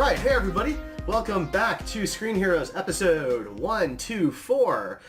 Alright, hey everybody, welcome back to Screen Heroes episode 124.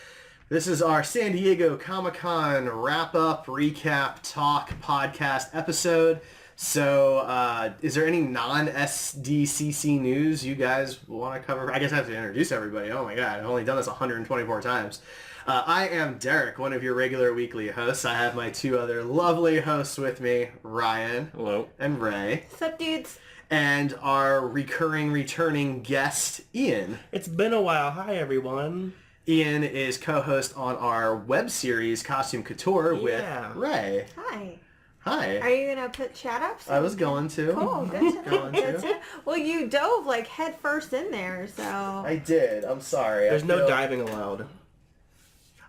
This is our San Diego Comic-Con wrap-up, recap, talk, podcast episode. So, is there any non-SDCC news you guys want to cover? I guess I have to introduce everybody. Oh my god, I've only done this 124 times. I am Derek, one of your regular weekly hosts. I have my two other lovely hosts with me, Ryan. Hello. And Ray. What's up, dudes? And our returning guest, Ian. It's been a while. Hi, everyone. Ian is co-host on our web series, Costume Couture, with Ray. Hi. Hi. Are you going to put shout-outs? I was going to. Cool, good to Going to. Well, you dove like head first in there, so... I did. I'm sorry. There's no diving allowed.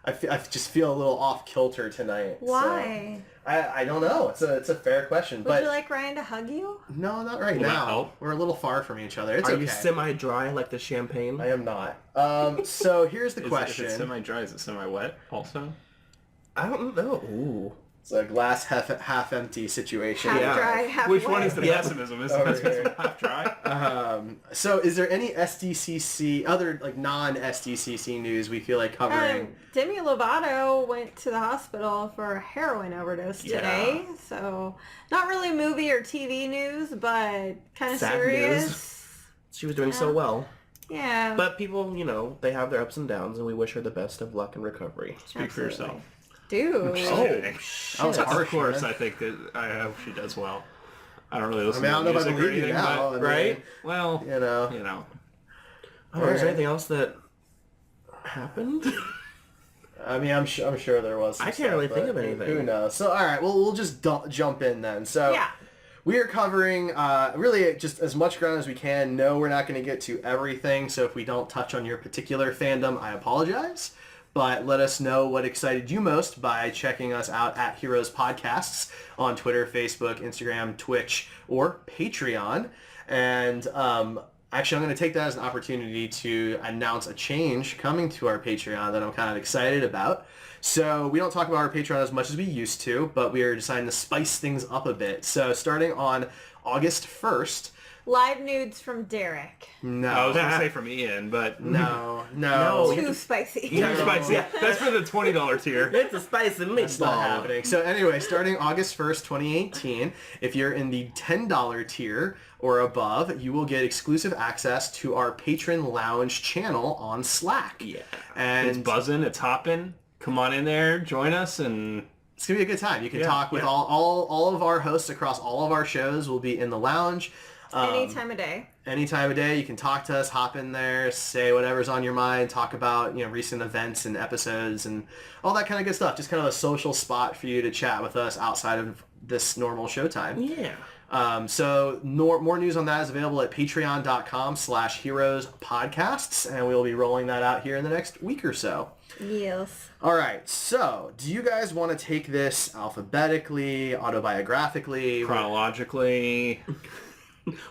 I just feel a little off kilter tonight. Why? So I don't know. It's a fair question. Would you like Ryan to hug you? No, not right now. We're a little far from each other. It's Are okay. you semi-dry like the champagne? I am not. So here's the question. Is it semi-dry? Is it semi-wet also? I don't know. Ooh. It's a glass half empty situation. Half dry, half Which wet. one is the pessimism? Is the pessimism half dry? So is there any SDCC, other like non-SDCC news we feel like covering? Demi Lovato went to the hospital for a heroin overdose today. So not really movie or TV news, but kind of Sad serious. news. She was doing so well. Yeah. But people, they have their ups and downs, and we wish her the best of luck and recovery. Speak for yourself. Dude. Oh, That was harsh, of course, man. I think that I hope she does well. I don't really listen I don't to know if I music or believe you anything, now. but, right? well, You know. you know. Oh, is there anything else that happened? I mean, I'm sure there was. Some I can't really stuff, think but of anything. Who knows? So, all right. Well, we'll just jump in then. So, Yeah. we are covering really just as much ground as we can. No, we're not going to get to everything. So, if we don't touch on your particular fandom, I apologize. But let us know what excited you most by checking us out at Heroes Podcasts on Twitter, Facebook, Instagram, Twitch, or Patreon. And actually, I'm going to take that as an opportunity to announce a change coming to our Patreon that I'm kind of excited about. So we don't talk about our Patreon as much as we used to, but we are deciding to spice things up a bit. So starting on August 1st, Live nudes from Derek. no. I was going to say from Ian, but... No. Too spicy. Too spicy. That's for the $20 tier. It's a spicy It's not meatball. happening. So anyway, starting August 1st, 2018, if you're in the $10 tier or above, you will get exclusive access to our Patron Lounge channel on Slack. Yeah. And It's buzzing. It's hopping. Come on in there. Join us and... it's going to be a good time. You can talk with all of our hosts across all of our shows will be in the lounge. Any time of day. Any time of day, you can talk to us, hop in there, say whatever's on your mind, talk about recent events and episodes and all that kind of good stuff. Just kind of a social spot for you to chat with us outside of this normal showtime. Yeah. So more news on that is available at patreon.com/heroespodcasts, and we'll be rolling that out here in the next week or so. Yes. All right, so do you guys want to take this alphabetically, autobiographically? chronologically...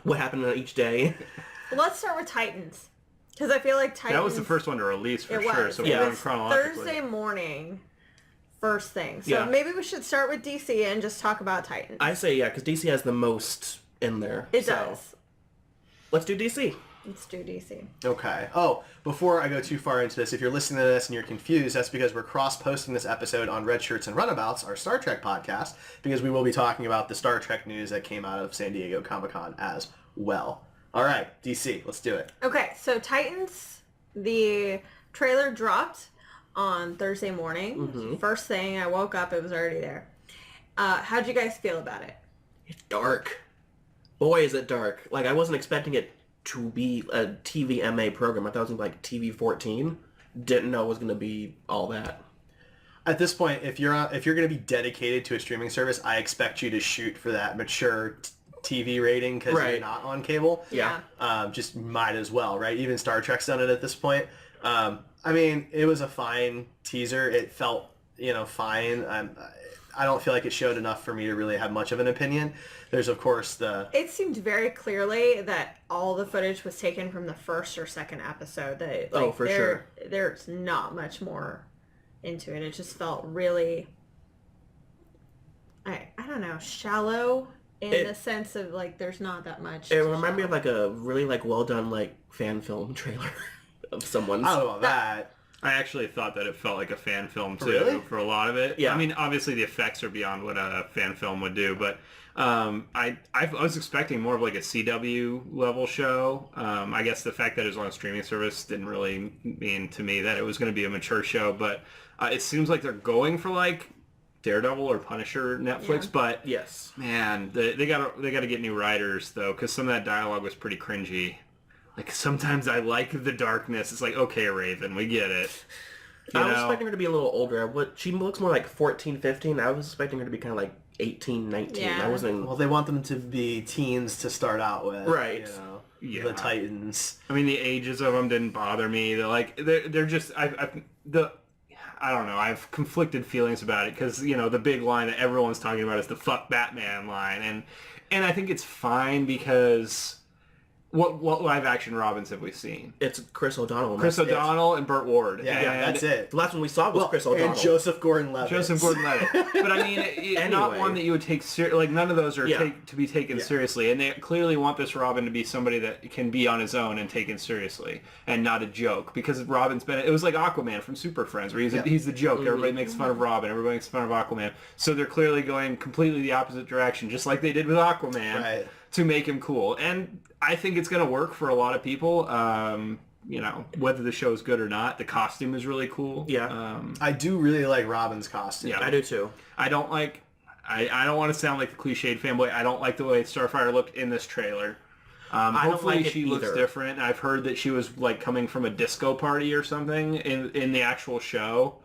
What happened on each day? Let's start with Titans. Because I feel like Titans... That was the first one to release for It sure, was. so It we're going was chronologically. Thursday morning. First thing. So Yeah. maybe we should start with DC and just talk about Titans. I say because DC has the most in there. It so does. Let's do DC. Let's do DC. Okay. Oh, before I go too far into this, if you're listening to this and you're confused, that's because we're cross-posting this episode on Redshirts Runabouts, our Star Trek podcast, because we will be talking about the Star Trek news that came out of San Diego Comic-Con as well. All right, DC, let's do it. Okay, so Titans, the trailer dropped on Thursday morning. Mm-hmm. First thing, I woke up, it was already there. How'd you guys feel about it? It's dark. Boy, is it dark. Like, I wasn't expecting it to be a TVMA program. I thought it was going to be like TV 14. Didn't know it was going to be all that. At this point, if you're going to be dedicated to a streaming service, I expect you to shoot for that mature TV rating because you're not on cable. Yeah. Just might as well, right? Even Star Trek's done it at this point. I mean, it was a fine teaser. It felt, fine. I don't feel like it showed enough for me to really have much of an opinion. There's, of course, It seemed very clearly that all the footage was taken from the first or second episode. That sure. There's not much more into it. It just felt really, I don't know, shallow in the sense of like there's not that much. It reminded me of like a really like well done like fan film trailer of someone's. I don't know about that. I actually thought that it felt like a fan film too Really? for a lot of it. Yeah. I mean, obviously the effects are beyond what a fan film would do, but I was expecting more of like a CW level show. I guess the fact that it was on a streaming service didn't really mean to me that it was going to be a mature show, but it seems like they're going for like Daredevil or Punisher Netflix, Yeah. but Yes. man, they gotta get new writers though, because some of that dialogue was pretty cringy. Like sometimes I like the darkness. It's like, okay, Raven, we get it. You I was know? expecting her to be a little older. She looks more like 14, 15. I was expecting her to be kind of like 18, 19. Yeah. I wasn't... Well, they want them to be teens to start out with. Right. You know, Yeah. the Titans. I mean, the ages of them didn't bother me. They're just I don't know. I have conflicted feelings about it because the big line that everyone's talking about is the "fuck Batman" line, and I think it's fine because what live action Robins have we seen? It's Chris O'Donnell. and Chris that's it. O'Donnell and Burt Ward. Yeah, and that's it. The last one we saw was Chris O'Donnell. And Joseph Gordon-Levitt. Joseph Gordon-Levitt. But I mean, not Anyway. one that you would take like none of those are Yeah. to be taken seriously, and they clearly want this Robin to be somebody that can be on his own and taken seriously, and not a joke. Because Robin's been, it was like Aquaman from Super Friends, where he's the joke. Everybody makes fun of Robin. Everybody makes fun of Aquaman. So they're clearly going completely the opposite direction, just like they did with Aquaman, Right. to make him cool. And I think it's going to work for a lot of people. Whether the show is good or not, the costume is really cool. Yeah. I do really like Robin's costume. Yeah. I do too. I don't like. I don't want to sound like the cliched fanboy. I don't like the way Starfire looked in this trailer. don't Hopefully like it she looks either. different. I've heard that she was like coming from a disco party or something in the actual show.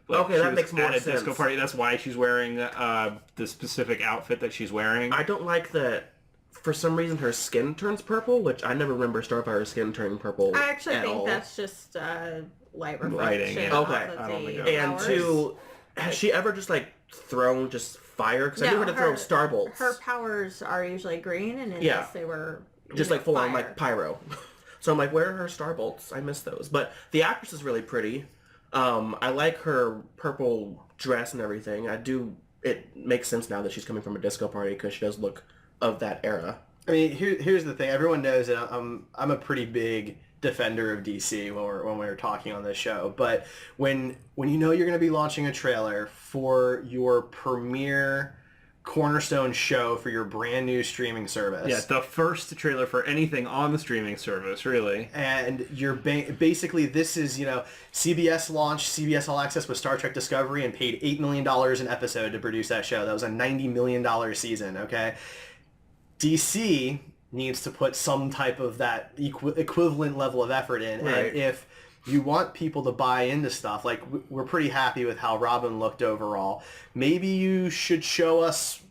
Like, Okay, she that was makes more at a disco sense. party. That's why she's wearing the specific outfit that she's wearing. I don't like that. For some reason, her skin turns purple, which I never remember Starfire's skin turning purple. I actually at think all. that's just light reflection. Lighting, yeah. off Okay. of I don't the think it- And powers. two, has she ever just like thrown just fire? Because I knew No, her to throw star bolts. Her powers are usually green, and in Yeah. this they were Just like full on fire. like pyro. So I'm like, where are her star bolts? I miss those. But the actress is really pretty. I like her purple dress and everything. It makes sense now that she's coming from a disco party because she does look of that era. I mean, here's the thing. Everyone knows that I'm a pretty big defender of DC when we were talking on this show. But when you know you're going to be launching a trailer for your premiere cornerstone show for your brand new streaming service. Yeah, the first trailer for anything on the streaming service, really. And you're basically, this is, CBS launched CBS All Access with Star Trek Discovery and paid $8 million an episode to produce that show. That was a $90 million season, okay? DC needs to put some type of that equivalent level of effort in. Right. And if you want people to buy into stuff, like we're pretty happy with how Robin looked overall, maybe you should show us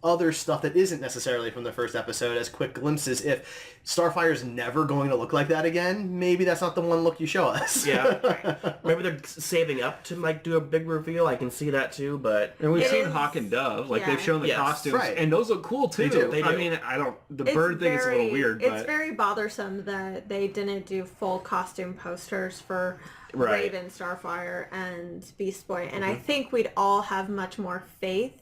other stuff that isn't necessarily from the first episode as quick glimpses. If Starfire's never going to look like that again, maybe that's not the one look you show us. Yeah. Maybe they're saving up to like do a big reveal. I can see that too, but And we've It seen is- Hawk and Dove. Like, yeah. they've shown the Yes. costumes. Right. And those look cool, too. They do. I mean, the bird thing is a little weird, It's but... very bothersome that they didn't do full costume posters for Right. Raven, Starfire, and Beast Boy. And I think we'd all have much more faith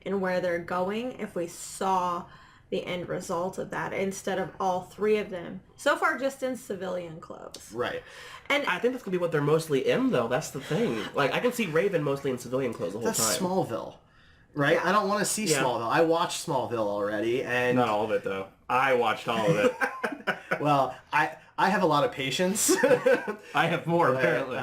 in where they're going if we saw the end result of that instead of all three of them. So far, just in civilian clothes. Right. And I think that's gonna be what they're mostly in, though. That's the thing. Like, I can see Raven mostly in civilian clothes the whole That's time. Smallville. Right? I don't want to see Yeah. Smallville. I watched Smallville already, and Not all of it, though. I watched all of it. well, I have a lot of patience. I have more, apparently.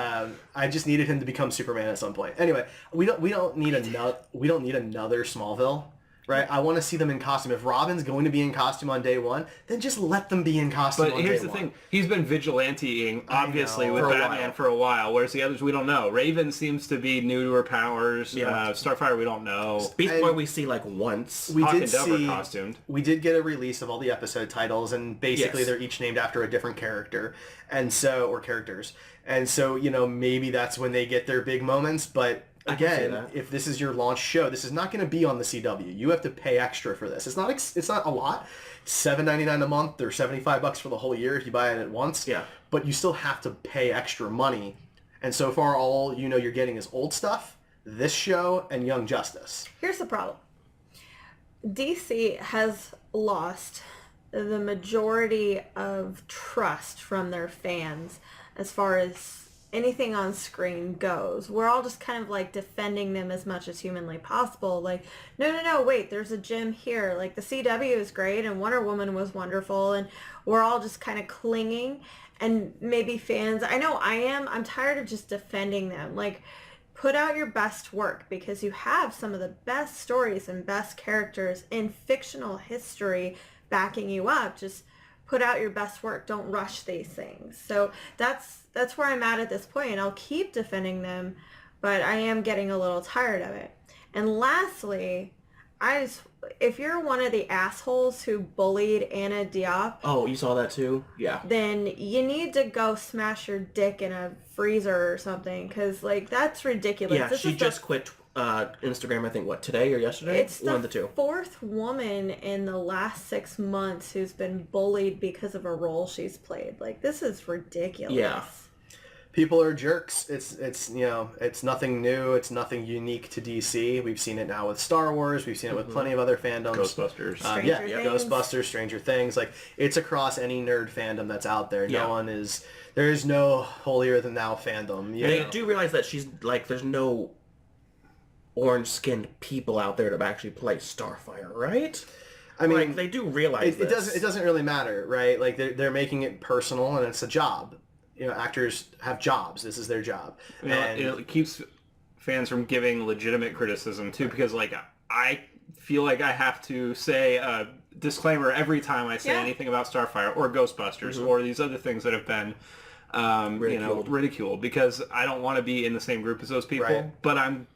I just needed him to become Superman at some point. Anyway, we don't need another Smallville, right? I want to see them in costume. If Robin's going to be in costume on day one, then just let them be in costume. But on here's day the one. thing. He's been vigilanteing, obviously, know. with For a Batman while. for a while, whereas the others, we don't know. Raven seems to be new to her powers. Yeah. Starfire, we don't know. Beast And- Boy we see like once. We Hawk did and Dove are see. costumed. We did get a release of all the episode titles, and basically Yes. they're each named after a different character, or characters, and so maybe that's when they get their big moments. But I can see again, that. if this is your launch show, this is not going to be on the CW. You have to pay extra for this. It's not a lot. $7.99 a month or $75 for the whole year if you buy it at once. Yeah. But you still have to pay extra money. And so far, all you're getting is old stuff, this show, and Young Justice. here's the problem. DC has lost the majority of trust from their fans as far as anything on screen goes. We're all just kind of like defending them as much as humanly possible. Like, no, wait, there's a gem here. Like, the CW is great and Wonder Woman was wonderful, and we're all just kind of clinging. And maybe fans, I know I am, I'm tired of just defending them. Like, put out your best work, because you have some of the best stories and best characters in fictional history backing you up. Just put out your best work. Don't rush these things. So that's where I'm at this point. I'll keep defending them, but I am getting a little tired of it. And lastly, if you're one of the assholes who bullied Anna Diop, Oh, you saw that too? Yeah. then you need to go smash your dick in a freezer or something, because like that's ridiculous. Yeah, she just quit Instagram, I think, today or yesterday? It's One of the the two. fourth woman in the last 6 months who's been bullied because of a role she's played. Like, this is ridiculous. Yeah. People are jerks. It's it's nothing new. It's nothing unique to DC. We've seen it now with Star Wars. We've seen it with plenty of other fandoms. Ghostbusters. Stranger Things. Ghostbusters, Stranger Things. Like, it's across any nerd fandom that's out there. Yeah. There is no holier than thou fandom. You They know? do realize that she's like, there's no orange-skinned people out there to actually play Starfire, right? I mean, like, they do realize it this. doesn't really matter, right? Like, they're making it personal, and it's a job. Actors have jobs. This is their job. And It keeps fans from giving legitimate criticism too, because like I feel like I have to say a disclaimer every time I say anything about Starfire or Ghostbusters or these other things that have been ridiculed, because I don't want to be in the same group as those people. Right. But I'm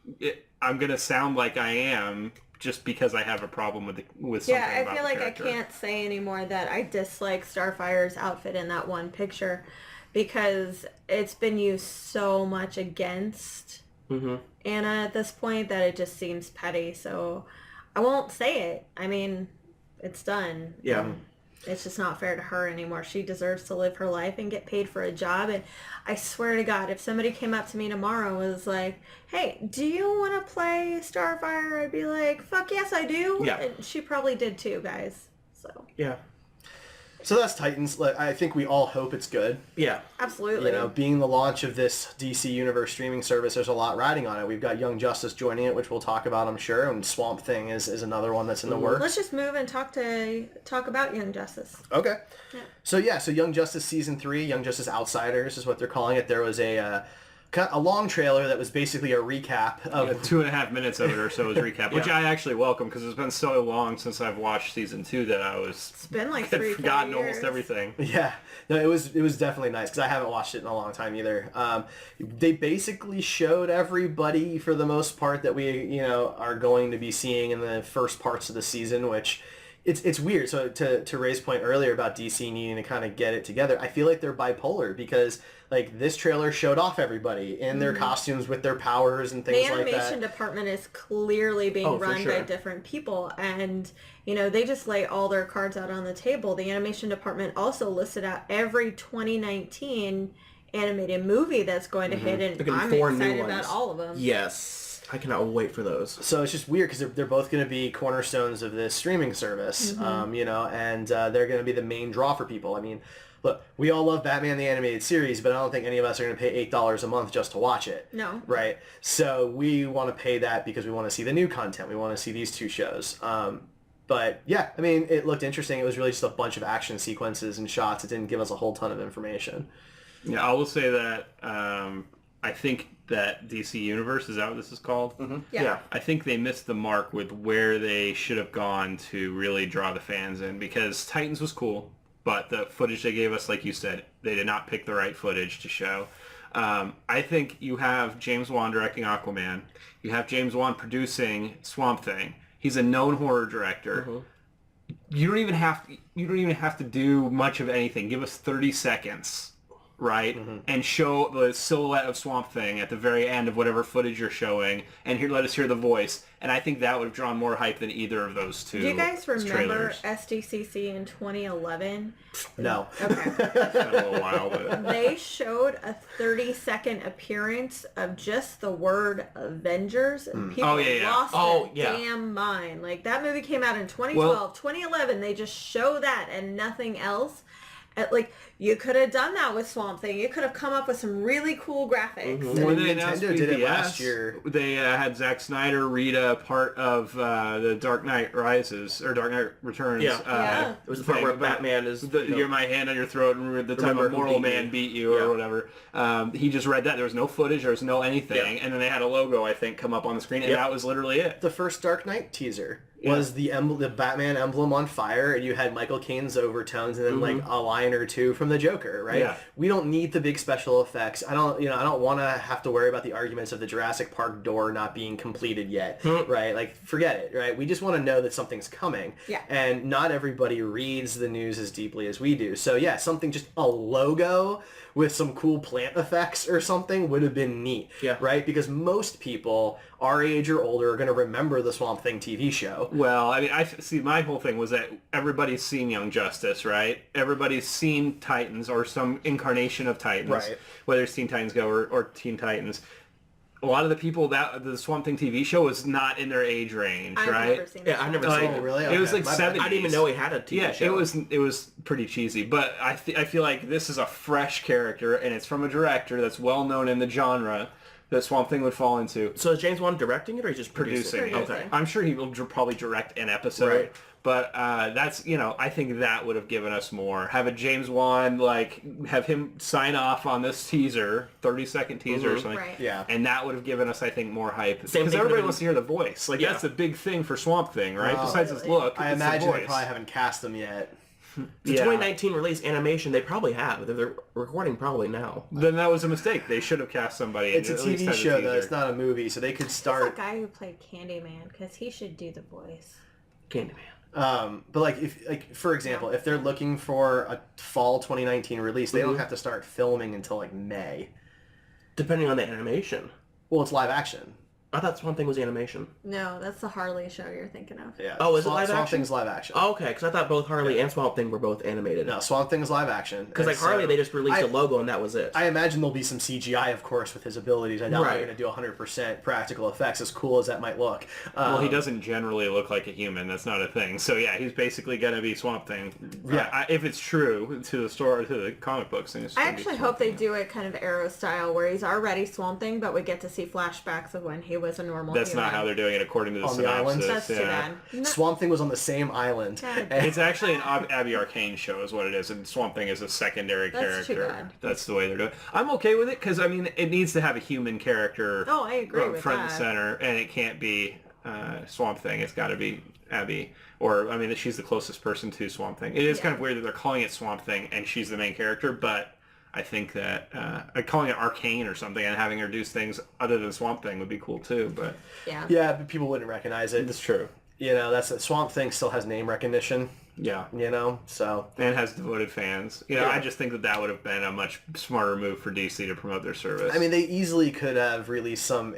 gonna sound like I am just because I have a problem with something. Yeah, I about feel the like character. I can't say anymore that I dislike Starfire's outfit in that one picture, because it's been used so much against Anna at this point that it just seems petty. So I won't say it. I mean, it's done. Yeah. It's just not fair to her anymore. She deserves to live her life and get paid for a job. And I swear to God, if somebody came up to me tomorrow and was like, hey, do you want to play Starfire? I'd be like, fuck yes, I do. Yeah. And she probably did too, guys. So. Yeah. so that's Titans. Like, I think we all hope it's good. Yeah. Absolutely. Being the launch of this DC Universe streaming service, there's a lot riding on it. We've got Young Justice joining it, which we'll talk about, I'm sure, and Swamp Thing is another one that's in the works. Let's just move and talk about Young Justice. Okay. Yeah. So Young Justice Season 3, Young Justice Outsiders is what they're calling it. There was a long trailer that was basically a recap of... 2.5 minutes of it or so was recap, which I actually welcome, because it's been so long since I've watched season 2 that It's been like had 3-4 forgotten years. almost everything. Yeah, no, it was definitely nice, because I haven't watched it in a long time either. They basically showed everybody, for the most part, that we are going to be seeing in the first parts of the season, which it's weird. So to Ray's point earlier about DC needing to kind of get it together, I feel like they're bipolar, because like this trailer showed off everybody in their costumes with their powers and things The like that. animation department is clearly being for run sure. by different people, and they just lay all their cards out on the table. The animation department also listed out every 2019 animated movie that's going to hit, and They're getting I'm 4 new excited ones. about all of them. Yes. I cannot wait for those. So it's just weird, because they're both going to be cornerstones of this streaming service, and they're going to be the main draw for people. I mean, look, we all love Batman the Animated Series, but I don't think any of us are going to pay $8 a month just to watch it. No. Right? So we want to pay that because we want to see the new content. We want to see these two shows. But yeah, I mean, it looked interesting. It was really just a bunch of action sequences and shots. It didn't give us a whole ton of information. Yeah, I will say that I think that DC Universe, is that what this is called? Yeah. I think they missed the mark with where they should have gone to really draw the fans in, because Titans was cool, but the footage they gave us, like you said, they did not pick the right footage to show. I think you have James Wan directing Aquaman. You have James Wan producing Swamp Thing. He's a known horror director. You don't even have to do much of anything. Give us 30 seconds right? And show the silhouette of Swamp Thing at the very end of whatever footage you're showing, and let us hear the voice. And I think that would have drawn more hype than either of those two. Do you guys remember trailers. SDCC in 2011? No. Okay. It's been a little while, but They showed a 30-second appearance of just the word Avengers, and people lost their damn mind. Like, that movie came out in 2012. 2011, they just show that and nothing else. Like, you could have done that with Swamp Thing. You could have come up with some really cool graphics. when they Nintendo announced did it BVS, last year. They had Zack Snyder read a part of the Dark Knight Rises, or Dark Knight Returns. Yeah. It was the part where Batman is... You're my hand on your throat, and the time a mortal man beat you, or whatever. He just read that. There was no footage, there was no anything, and then they had a logo, I think, come up on the screen, and that was literally it. The first Dark Knight teaser was the Batman emblem on fire, and you had Michael Caine's overtones, and then like a line or two from the Joker, right? Yeah. We don't need the big special effects. I don't want to have to worry about the arguments of the Jurassic Park door not being completed yet, right? Like, forget it, right? We just want to know that something's coming. Yeah. And not everybody reads the news as deeply as we do. So yeah, something, just a logo with some cool plant effects or something would have been neat, right? Because most people our age or older are going to remember the Swamp Thing TV show. Well, I mean, I see. My whole thing was that everybody's seen Young Justice, right? Everybody's seen Titans or some incarnation of Titans, right? Whether it's Teen Titans Go or Teen Titans. A lot of the people that the Swamp Thing TV show was not in their age range, I've right? Never seen I've never seen it. Really? It was like 70s. I didn't even know he had a TV show. It was pretty cheesy, but I feel like this is a fresh character, and it's from a director that's well known in the genre that Swamp Thing would fall into. So is James Wan directing it, or he's just Producing it? it. Okay. I'm sure he will probably direct an episode. Right. But that's, I think that would have given us more. Have a James Wan, have him sign off on this teaser, 30-second teaser or something. Right. Yeah. And that would have given us, I think, more hype. Same Because thing everybody for wants to hear the voice. Like, that's the big thing for Swamp Thing, right? Besides his look, I it's imagine the they voice. probably haven't cast them yet. The 2019 release animation, they probably have. They're recording probably now. Then that was a mistake. They should have cast somebody. It's a at least TV have show, though. teaser. It's not a movie, so they could Who's start... that guy who played Candyman? Because he should do the voice. Candyman. But for example, if they're looking for a fall 2019 release, they don't have to start filming until May. Depending on the animation. Well, it's live action. I thought Swamp Thing was animation. No, that's the Harley show you're thinking of. Yeah. Oh, is it live Swamp action? Thing's live action. Oh, okay, because I thought both Harley and Swamp Thing were both animated. No, Swamp Thing's live action. Because And Harley, so they just released a logo and that was it. I imagine there'll be some CGI, of course, with his abilities. I doubt they're going to do 100% practical effects, as cool as that might look. Well, he doesn't generally look like a human. That's not a thing. So yeah, he's basically going to be Swamp Thing. Yeah. If it's true to the story, to the comic books. Then I actually hope they do it kind of Arrow style, where he's already Swamp Thing, but we get to see flashbacks of when he was a normal That's human. not how they're doing it according to the On the island? synopsis. That's too bad. No, Swamp Thing was on the same island. God. And- It's actually an Abby Arcane show is what it is, and Swamp Thing is a secondary That's too character. bad. That's the way they're doing it. I'm okay with it, because, I mean, it needs to have a human character Oh, I agree with front that. and center, and it can't be Swamp Thing. It's got to be Abby. Or, I mean, she's the closest person to Swamp Thing. It is kind of weird that they're calling it Swamp Thing, and she's the main character, but I think that calling it Arcane or something and having her do things other than Swamp Thing would be cool, too, but... Yeah, but people wouldn't recognize it. It's true. Swamp Thing still has name recognition. Yeah. So... And has devoted fans. I just think that would have been a much smarter move for DC to promote their service. I mean, they easily could have released some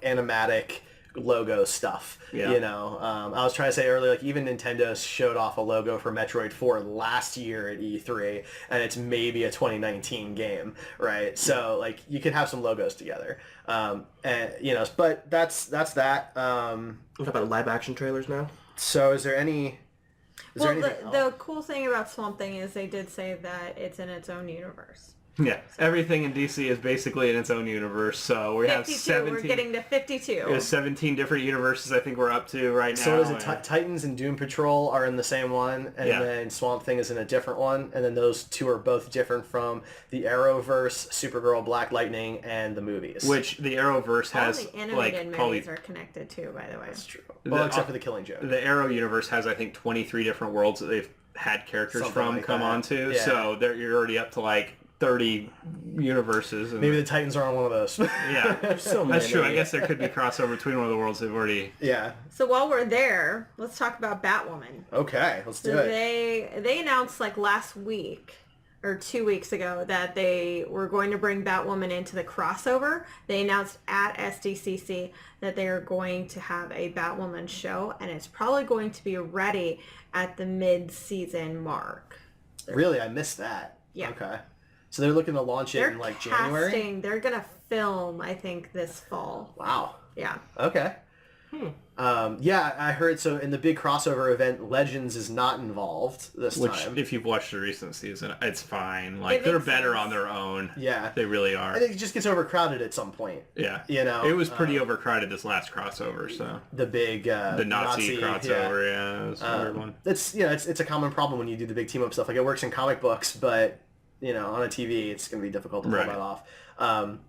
animatic logo stuff. Yeah. I was trying to say earlier, even Nintendo showed off a logo for Metroid 4 last year at E3, and it's maybe a 2019 game, right? So you could have some logos together, but that's that. We're talking about live action trailers now. So is there any? Well, anything the cool thing about Swamp Thing is they did say that it's in its own universe. Yeah, everything in DC is basically in its own universe. So we have 17. We're getting to 52. There's 17 different universes I think we're up to right now. So is it Titans and Doom Patrol are in the same one, and then Swamp Thing is in a different one, and then those two are both different from the Arrowverse, Supergirl, Black Lightning, and the movies. Which the Arrowverse All has the animated probably movies are connected too, by the way. That's true. Well, except for the Killing Joke. The Arrow universe has I think 23 different worlds that they've had characters Something from like come that. onto. Yeah. So you're already up to 30 universes. And Maybe the Titans are on one of those. yeah, So that's true. I many. guess there could be crossover between one of the worlds they've already. Yeah. So while we're there, let's talk about Batwoman. Okay, let's do So it. they announced last week or 2 weeks ago that they were going to bring Batwoman into the crossover. They announced at SDCC that they are going to have a Batwoman show, and it's probably going to be ready at the mid-season mark. Really? I missed that. Yeah. Okay. So they're looking to launch it in like January? They're going to film, I think, this fall. Wow. Yeah. Okay. Yeah, I heard, so in the big crossover event, Legends is not involved this time. Which, if you've watched the recent season, it's fine. Like, It they're makes better sense. on their own. Yeah. They really are. I think it just gets overcrowded at some point. Yeah. You know? It was pretty overcrowded this last crossover, so. The big... The Nazi crossover, yeah. It was a weird one. It's, you know, it's a common problem when you do the big team-up stuff. Like, it works in comic books, but, you know, on a TV, it's going to be difficult to pull that off.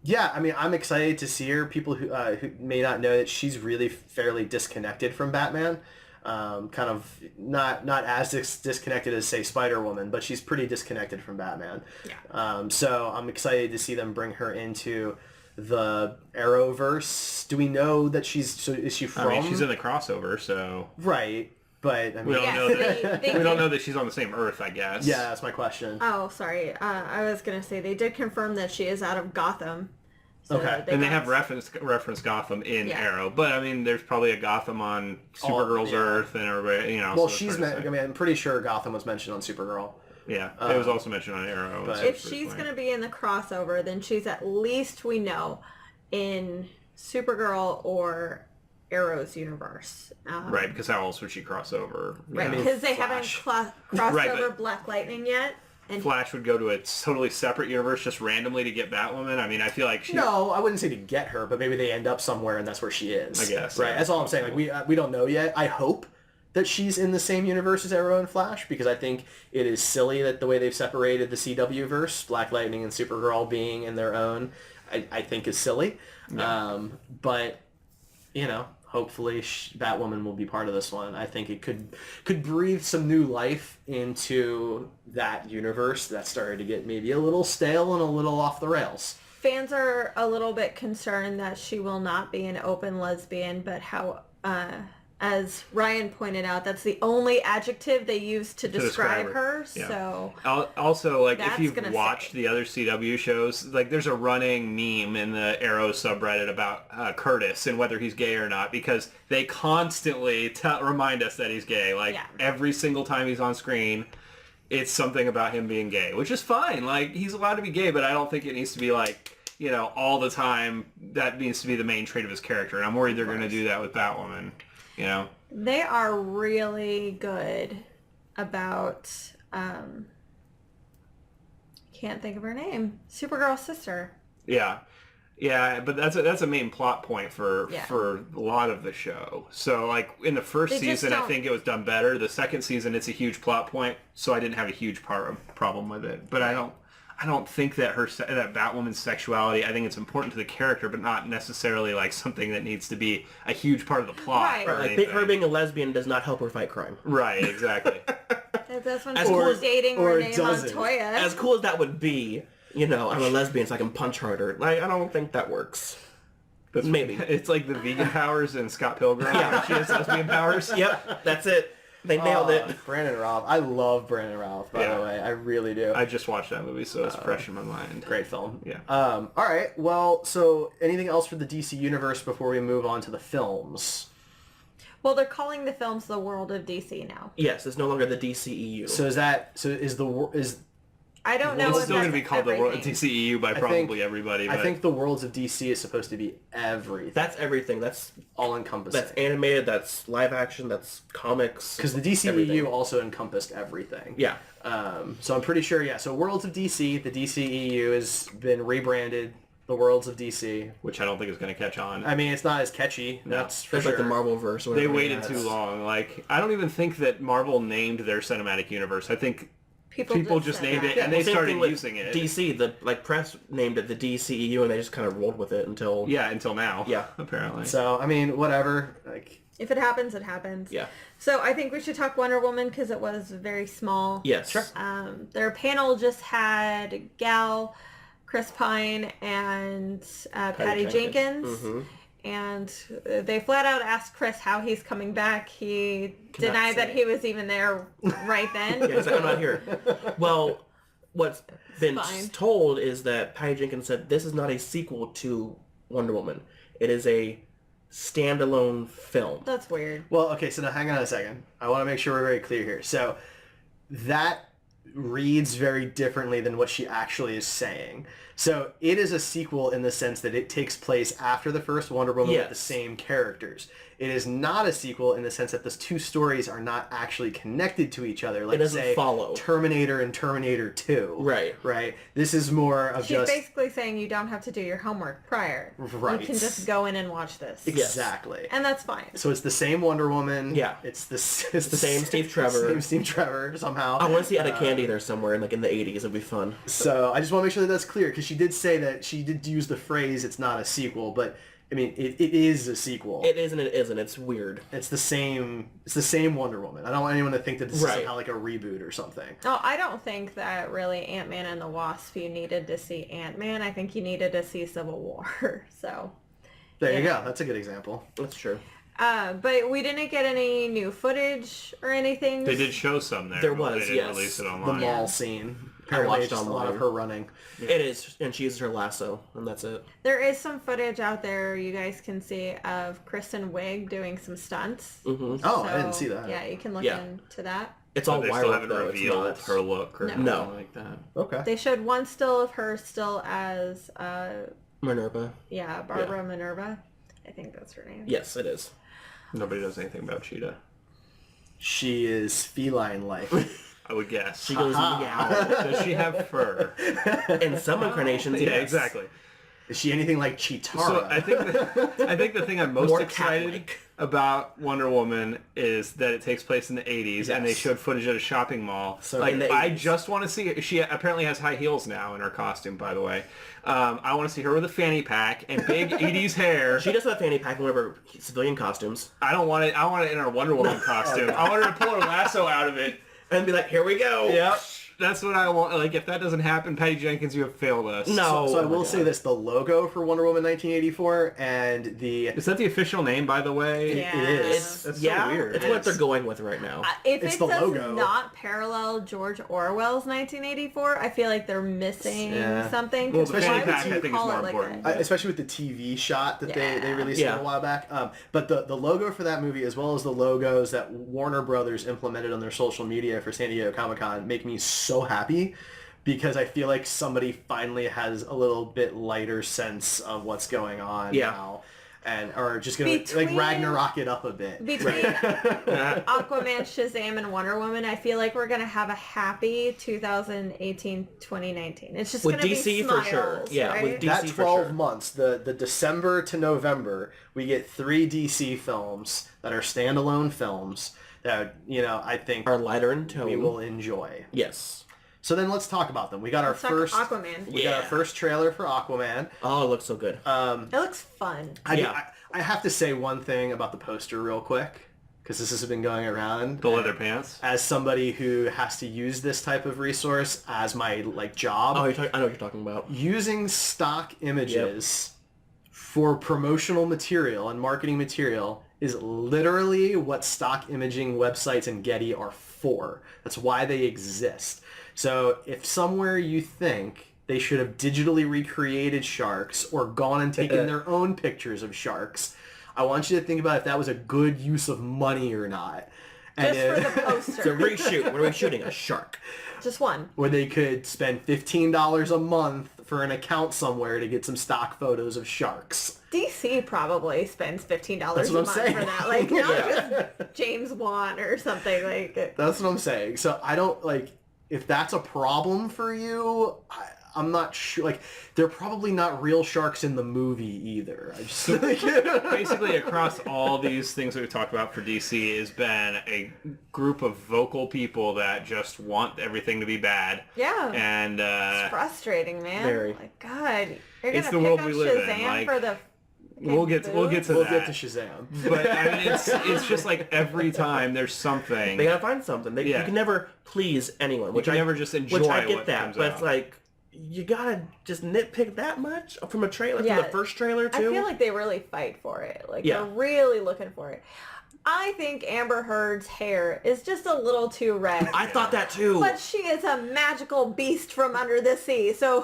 Yeah, I mean, I'm excited to see her. People who may not know that she's really fairly disconnected from Batman. Kind of not as disconnected as, say, Spider-Woman, but she's pretty disconnected from Batman. Yeah. So I'm excited to see them bring her into the Arrowverse. Do we know that is she from? I mean, she's in the crossover, so... Right. But I mean, We don't Yes, know that. they We don't did- know that she's on the same Earth, I guess. yeah, that's my question. Oh, sorry. I was going to say they did confirm that she is out of Gotham. So Okay. And they got- have reference Gotham in Yeah. Arrow, but I mean, there's probably a Gotham on Supergirl's yeah. Earth and everybody, you know. Well, so it's she's hard to I say. mean, I'm pretty sure Gotham was mentioned on Supergirl. Yeah, it was also mentioned on Arrow. but- so If it's she's fine. going to be in the crossover, then she's at least, we know, in Supergirl or Arrow's universe. Right, because how else would she cross over? You Right, know? because they Flash. haven't crossed Right, over but- Black Lightning yet. And Flash would go to a totally separate universe just randomly to get Batwoman. I mean, I feel like she... No, I wouldn't say to get her, but maybe they end up somewhere and that's where she is. I guess, Right, yeah. that's all I'm saying. Like we don't know yet. I hope that she's in the same universe as Arrow and Flash because I think it is silly that the way they've separated the CW verse, Black Lightning and Supergirl being in their own, I think is silly. Yeah. But you know, hopefully Batwoman will be part of this one. I think it could breathe some new life into that universe that started to get maybe a little stale and a little off the rails. fans are a little bit concerned that she will not be an open lesbian, but as Ryan pointed out, that's the only adjective they use to describe describe her. Yeah. So Also, like, That's if you've gonna watched say. the other CW shows, like, there's a running meme in the Arrow subreddit about Curtis and whether he's gay or not, because they constantly remind us that he's gay. Like, Yeah. every single time he's on screen, it's something about him being gay, which is fine. Like, he's allowed to be gay, but I don't think it needs to be, like, you know, all the time. That needs to be the main trait of his character, and I'm worried they're going to do that with Batwoman, you know? they are really good about can't think of her name. Supergirl's sister. Yeah, but that's a main plot point for Yeah. a lot of the show. So like in the first They just season, I don't- think it was done better. The second season, it's a huge plot point, so I didn't have a huge problem with it. But I don't think that that Batwoman's sexuality. I think it's important to the character, but not necessarily like something that needs to be a huge part of the plot. Right. or Like, anything. her being a lesbian does not help her fight crime. Right, exactly. That's when As she cool was as- dating or it Renee doesn't. Montoya. As cool as that would be, you know, I'm a lesbian so I can punch harder. Like, I don't think that works. That's Maybe. It's like the vegan powers in Scott Pilgrim. Yeah, she has lesbian powers. Yep, that's it. They nailed it. Brandon Routh. I love Brandon Routh, by Yeah. the way. I really do. I just watched that movie, so it's fresh in my mind. Great film. Yeah. All right. Well, so anything else for the DC universe before we move on to the films? Well, they're calling the films the world of DC now. Yes, it's no longer the DCEU. So is I don't know It's if still going to that's be called the world everything. DCEU by I probably think- everybody. But I think the worlds of DC is supposed to be everything, That's everything. That's all encompassing. animated, that's live action, that's comics. Because the DCEU everything. also encompassed everything. Yeah. So I'm pretty sure, yeah. So Worlds of DC, the DCEU has been rebranded the Worlds of DC. which I don't think is going to catch on. I mean, it's not as catchy. No. That's for It's sure. like the Marvel verse. They waited too long. Like, I don't even think that Marvel named their cinematic universe. I think people just said named that. it, and they Same started thing with using it. DC, the press named it the DCEU, and they just kind of rolled with it until. Yeah, until now. Yeah. apparently. So I mean, whatever. Like, If it happens, it happens. Yeah. So I think we should talk Wonder Woman because it was very small. Yes. Sure. Their panel just had Gal, Chris Pine, and Patty Jenkins. Mm-hmm. And they flat out asked Chris how he's coming back. He denied that say. he was even there right then. Yeah, he's like, I'm not here. Well, what's been fine. told is that Patty Jenkins said this is not a sequel to Wonder Woman. It is a standalone film. That's weird. Well, okay, so now hang on a second. I want to make sure we're very clear here. So that reads very differently than what she actually is saying. So it is a sequel in the sense that it takes place after the first Wonder Woman with the same characters. It is not a sequel in the sense that those two stories are not actually connected to each other. Like, it doesn't say, follow Terminator and Terminator 2. Right. Right. This is more of She's just... basically saying you don't have to do your homework prior. Right. You can just go in and watch this. Exactly. And that's fine. So it's the same Wonder Woman. Yeah. It's the same Steve Trevor. Same Steve Trevor somehow. I want to see Etta Candy there somewhere in the 80s. It'd be fun. So I just want to make sure that that's clear, because she did say that she did use the phrase "it's not a sequel," but I mean it is a sequel. It is and it isn't. It's weird. It's the same. It's the same Wonder Woman. I don't want anyone to think that this is somehow like a reboot or something. No, I don't think that really Ant-Man and the Wasp, you needed to see Ant-Man. I think you needed to see Civil War. So There you go. That's a good example. That's true. But we didn't get any new footage or anything. They did show some there. There but was, they didn't yes. release it The online. mall scene. I Apparently, watched just a lot of online. her running. It is, and she uses her lasso, and that's it. There is some footage out there you guys can see of Kristen Wiig doing some stunts. Mm-hmm. Oh, I didn't see that. Yeah, you can look Yeah. into that. It's But all they wire still work, haven't though. It's revealed not. her look or No. anything No. like that. Okay. They showed one still of her still as Minerva. Barbara Minerva. I think that's her name. Yes, it is. Nobody knows anything about Cheetah. She is feline-like. I would guess. She goes meow. Does she have fur? In some incarnations, Yeah, yes. exactly. Is she anything like Chitara? So I think the thing I'm most More excited cat-like. about Wonder Woman is that it takes place in the 80s, and they Yes. showed footage at a shopping mall. So Like, in the I 80s. just want to see. She apparently has high heels now in her costume, by the way. I want to see her with a fanny pack and big 80s hair. She does have a fanny pack in one of her civilian costumes. I don't want it. I want it in her Wonder Woman costume. I want her to pull her lasso out of it. And be like, here we go. Yep. That's what I want. Like, if that doesn't happen, Patty Jenkins, you have failed us. No. So I Oh my will God. say this: the logo for Wonder Woman 1984 and the Is that the official name, by the way? Yeah. it is. It's, That's so yeah, weird. it's what they're going with right now. If It's it the does logo. not parallel George Orwell's 1984, I feel like they're missing Yeah. something. Well, 'cause the why fanny would pack, you I think, is call more it like important. that? especially with the TV shot that they Yeah. released Yeah. a while back. But the logo for that movie, as well as the logos that Warner Brothers implemented on their social media for San Diego Comic-Con, make me so happy, because I feel like somebody finally has a little bit lighter sense of what's going on Yeah. now, and are just gonna Between- like Ragnarok it up a bit. Between Aquaman, Shazam, and Wonder Woman, I feel like we're going to have a happy 2018-2019. It's just With going to be DC smiles, for sure. Yeah, right? with That DC for 12 sure. months, the December to November, we get 3 DC films that are standalone films that, I think Are lighter in tone. we will enjoy. Yes. So then let's talk about them. We got Let's talk Aquaman. we got our Yeah. first trailer for Aquaman. Oh, it looks so good. It looks fun. I have to say one thing about the poster real quick, because this has been going around. The leather pants. As somebody who has to use this type of resource as my job, Oh, I know what you're talking about. using stock images for promotional material and marketing material is literally what stock imaging websites and Getty are for. That's why they exist. So if somewhere you think they should have digitally recreated sharks or gone and taken their own pictures of sharks, I want you to think about if that was a good use of money or not. And Just for the So poster. reshoot. What are we shooting? A shark. Just one. where they could spend $15 a month for an account somewhere to get some stock photos of sharks. DC probably spends $15 That's a what I'm month saying. for that. Like, not just James Wan or something like it. That's what I'm saying. So I don't if that's a problem for you. I'm not sure. They're probably not real sharks in the movie either. I just Basically, across all these things that we've talked about for DC has been a group of vocal people that just want everything to be bad. Yeah. And It's frustrating, man. Very. Like, God, you're gonna It's the pick world up we live in, Shazam like- for the we'll get to we'll that. get to Shazam. But I mean, it's just like every time there's something. They gotta find something. You Yeah. can never please anyone. You can never just enjoy Which I get what that, comes but out. it's like you gotta just nitpick that much from a trailer, Yeah. from the first trailer too. I feel like they really fight for it. Like Yeah. they're really looking for it. I think Amber Heard's hair is just a little too red. I thought that too. But she is a magical beast from under the sea. So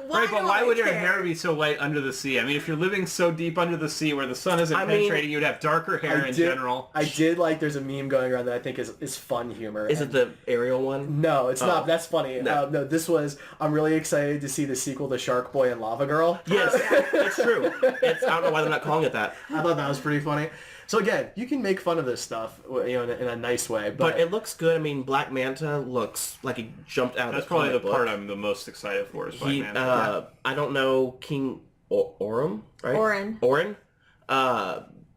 why would your hair be so light under the sea? I mean, if you're living so deep under the sea where the sun isn't penetrating, you'd have darker hair in general. I did like, there's a meme going around that I think is fun humor. Is it the Ariel one? No, it's not. That's funny. No. No, this was, I'm really excited to see the sequel to Shark Boy and Lava Girl. Yes, it's true. I don't know why they're not calling it that. I thought that was pretty funny. So again, you can make fun of this stuff, in a nice way, but it looks good. I mean, Black Manta looks like he jumped out. That's of probably the book. part I'm the most excited for. Is Black Manta. I don't know King Orem, right? Oren,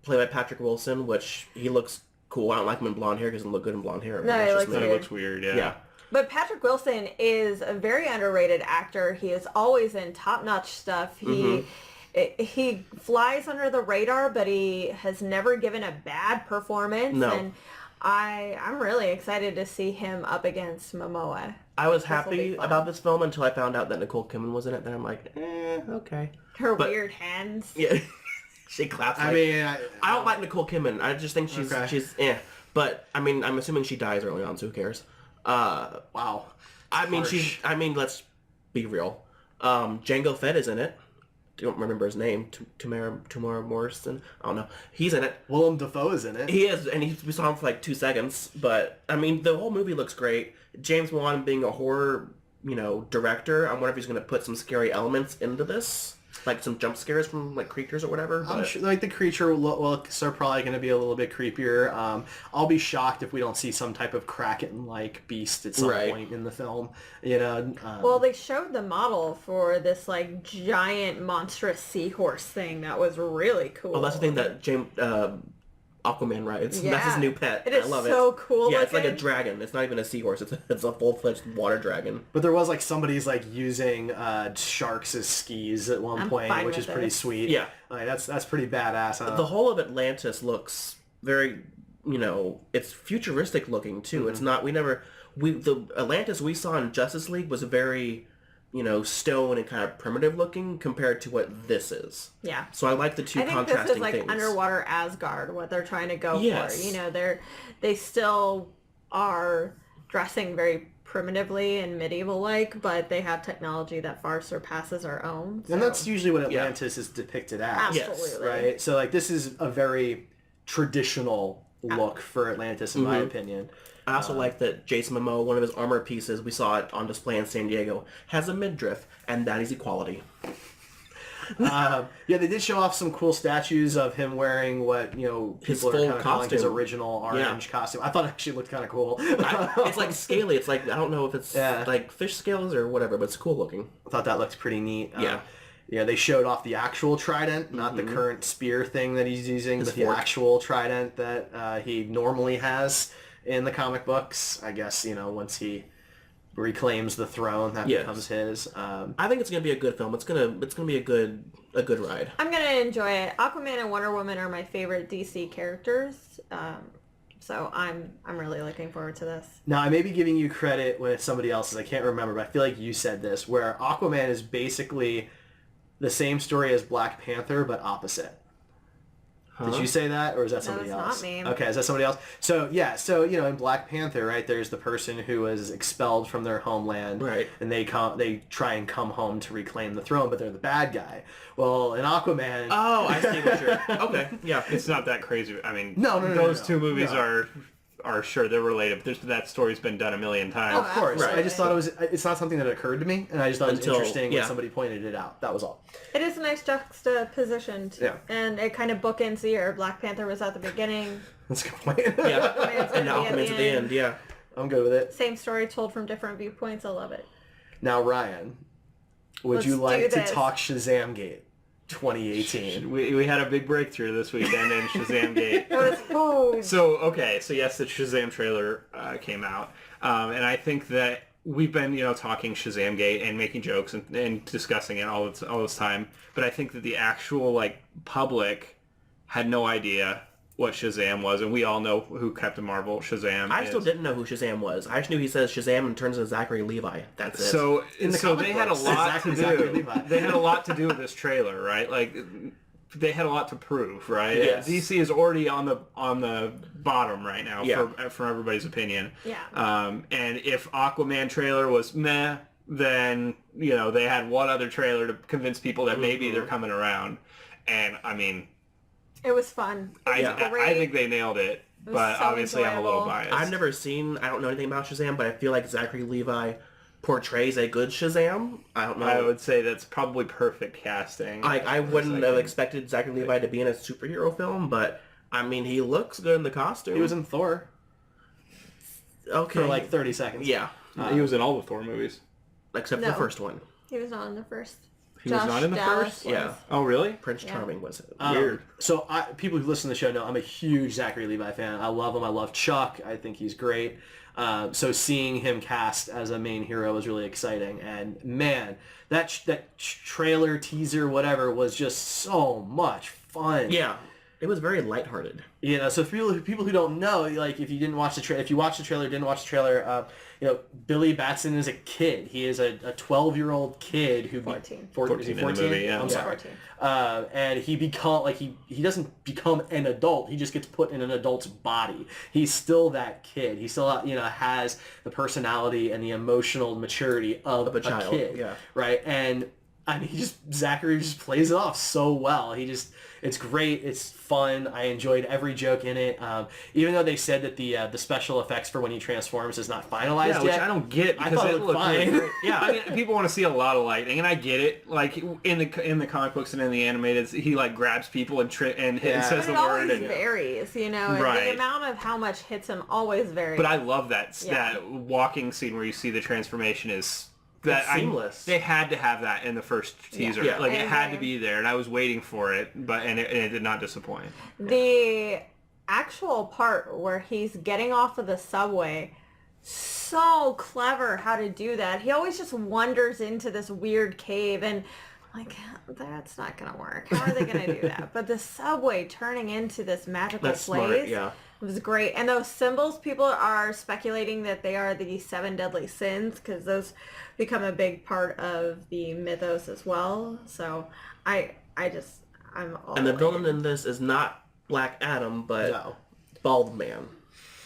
played by Patrick Wilson, which he looks cool. I don't like him in blonde hair because he doesn't look good in blonde hair. No, he looks It weird. looks weird. Yeah. But Patrick Wilson is a very underrated actor. He is always in top-notch stuff. He flies under the radar, but he has never given a bad performance. No. And I'm really excited to see him up against Momoa. I was happy about this film until I found out that Nicole Kidman was in it. Then I'm like, okay. Her weird hands. Yeah, she claps. I mean, I don't like Nicole Kidman. I just think she's But I mean, I'm assuming she dies early on, so who cares? wow. I mean, let's be real. Django Fett is in it. Don't remember his name. Tamara Morrison. I don't know. He's in it. Willem Dafoe is in it. He is, and we saw him for like 2 seconds. But I mean, the whole movie looks great. James Wan being a horror, director. I wonder if he's going to put some scary elements into this, like some jump scares from like creatures or whatever. I'm sure, like, the creature looks are probably going to be a little bit creepier. I'll be shocked if we don't see some type of Kraken-like beast at some point in the film. Well, they showed the model for this like giant monstrous seahorse thing that was really cool. Oh, that's the thing that Aquaman rides. Yeah. That's his new pet. It is I love so it. cool. Yeah, it's like a looking. dragon. It's not even a seahorse. It's a full-fledged water dragon. But there was like somebody's like using sharks as skis at one point, which is pretty sweet. Yeah, like, that's pretty badass. The whole of Atlantis looks very, it's futuristic looking too. Mm-hmm. It's not. The Atlantis we saw in Justice League was very, stone and kind of primitive looking compared to what this is. Yeah. So I like the two I think contrasting this is like things. underwater Asgard, what they're trying to go Yes. for. They still are dressing very primitively and medieval-like, but they have technology that far surpasses our own. And that's usually what Atlantis is depicted as. Absolutely. Right? So like this is a very traditional look for Atlantis in my opinion. I also like that Jason Momoa, one of his armor pieces, we saw it on display in San Diego, has a midriff, and that is equality. They did show off some cool statues of him wearing what His people are full kind of calling his costume. original orange costume. I thought it actually looked kind of cool. It's like scaly. It's like, I don't know if it's like fish scales or whatever, but it's cool looking. I thought that looked pretty neat. Yeah. They showed off the actual trident, not the current spear thing that he's using, but the actual trident that he normally has in the comic books. I guess, once he reclaims the throne, that becomes his. I think it's gonna be a good film. It's gonna be a good ride. I'm gonna enjoy it. Aquaman and Wonder Woman are my favorite DC characters, so I'm really looking forward to this. Now, I may be giving you credit when it's somebody else's. I can't remember, but I feel like you said this, where Aquaman is basically the same story as Black Panther, but opposite. Did you say that, or is that somebody else? Not me. Okay, is that somebody else? So, in Black Panther, right, there's the person who was expelled from their homeland, right, and they try and come home to reclaim the throne, but they're the bad guy. Well, in Aquaman... Oh, I see what you're... Okay, yeah. It's not that crazy. I mean, no, those two movies are sure they're related, but that story's been done a million times. Of course. Right. I just thought it's not something that occurred to me, and I just thought it was interesting when somebody pointed it out. That was all. It is a nice juxtaposition, and it kind of bookends the year. Black Panther was at the beginning. That's a good point. Yeah, and now Aquaman's at the end, yeah. I'm good with it. Same story told from different viewpoints. I love it. Now, Ryan, would you like do to this. talk Shazam Gate 2018? We had a big breakthrough this weekend in Shazam Gate. It was huge. So yes, the Shazam trailer came out, and I think that we've been talking Shazam Gate and making jokes and discussing it all this time, but I think that the actual public had no idea what Shazam was, and we all know who Captain Marvel Shazam I is. still didn't know who Shazam was. I just knew he says Shazam and turns into Zachary Levi. That's it. In the comic they had a books, lot exactly to Zachary do. Levi. They had a lot to do with this trailer, right? Like, they had a lot to prove, right? Yes. DC is already on the bottom right now for everybody's opinion. Yeah. And if Aquaman trailer was meh, then they had one other trailer to convince people that maybe they're coming around. And I mean, it was fun. I think they nailed it. But so obviously I'm a little enjoyable. biased. I've never seen, I don't know anything about Shazam, but I feel like Zachary Levi portrays a good Shazam. I don't know. I would say that's probably perfect casting. I wouldn't have expected Zachary Levi to be in a superhero film, but I mean, he looks good in the costume. He was in Thor okay for like 30 seconds. Yeah, He was in all the Thor movies. except for No. the first one. He was not in the first. He was not in the Dallas first? was. Yeah. Oh, really? Prince Charming was it? Weird. So people who listen to the show know I'm a huge Zachary Levi fan. I love him. I love Chuck. I think he's great. So seeing him cast as a main hero was really exciting. And man, that trailer, teaser, whatever, was just so much fun. Yeah, it was very lighthearted. So for people who don't know, like if you didn't watch the trailer, if you watched the trailer, didn't watch the trailer, Billy Batson is a kid. He is a 12-year-old kid who 14. 14 is he in the 14? movie, yeah. I'm sorry. 14. And he doesn't become an adult. He just gets put in an adult's body. He's still that kid. He still has the personality and the emotional maturity of a child, kid. yeah. Right. And I mean, Zachary just plays it off so well. It's great. It's fun. I enjoyed every joke in it. Even though they said that the special effects for when he transforms is not finalized Yeah, yet. which I don't get I because thought it it looked looked fine. really great. Yeah, I mean, people want to see a lot of lightning, and I get it. Like in the comic books and in the animated, he like grabs people and says But the it word. always And, varies, and Right. the amount of how much hits him always varies. but I love that Yeah. that walking scene where you see the transformation is. That It's seamless. they had to have that in the first teaser. Yeah. Like it And had to then- be there, and I was waiting for it, but it did not disappoint. The actual part where he's getting off of the subway, so clever how to do that. He always just wanders into this weird cave and like, that's not going to work. How are they going to do that? But the subway turning into this magical That's place. smart, yeah. It was great. And those symbols, people are speculating that they are the 7 deadly sins because those become a big part of the mythos as well. So I'm all And the in. villain in this is not Black Adam, but No. Bald Man.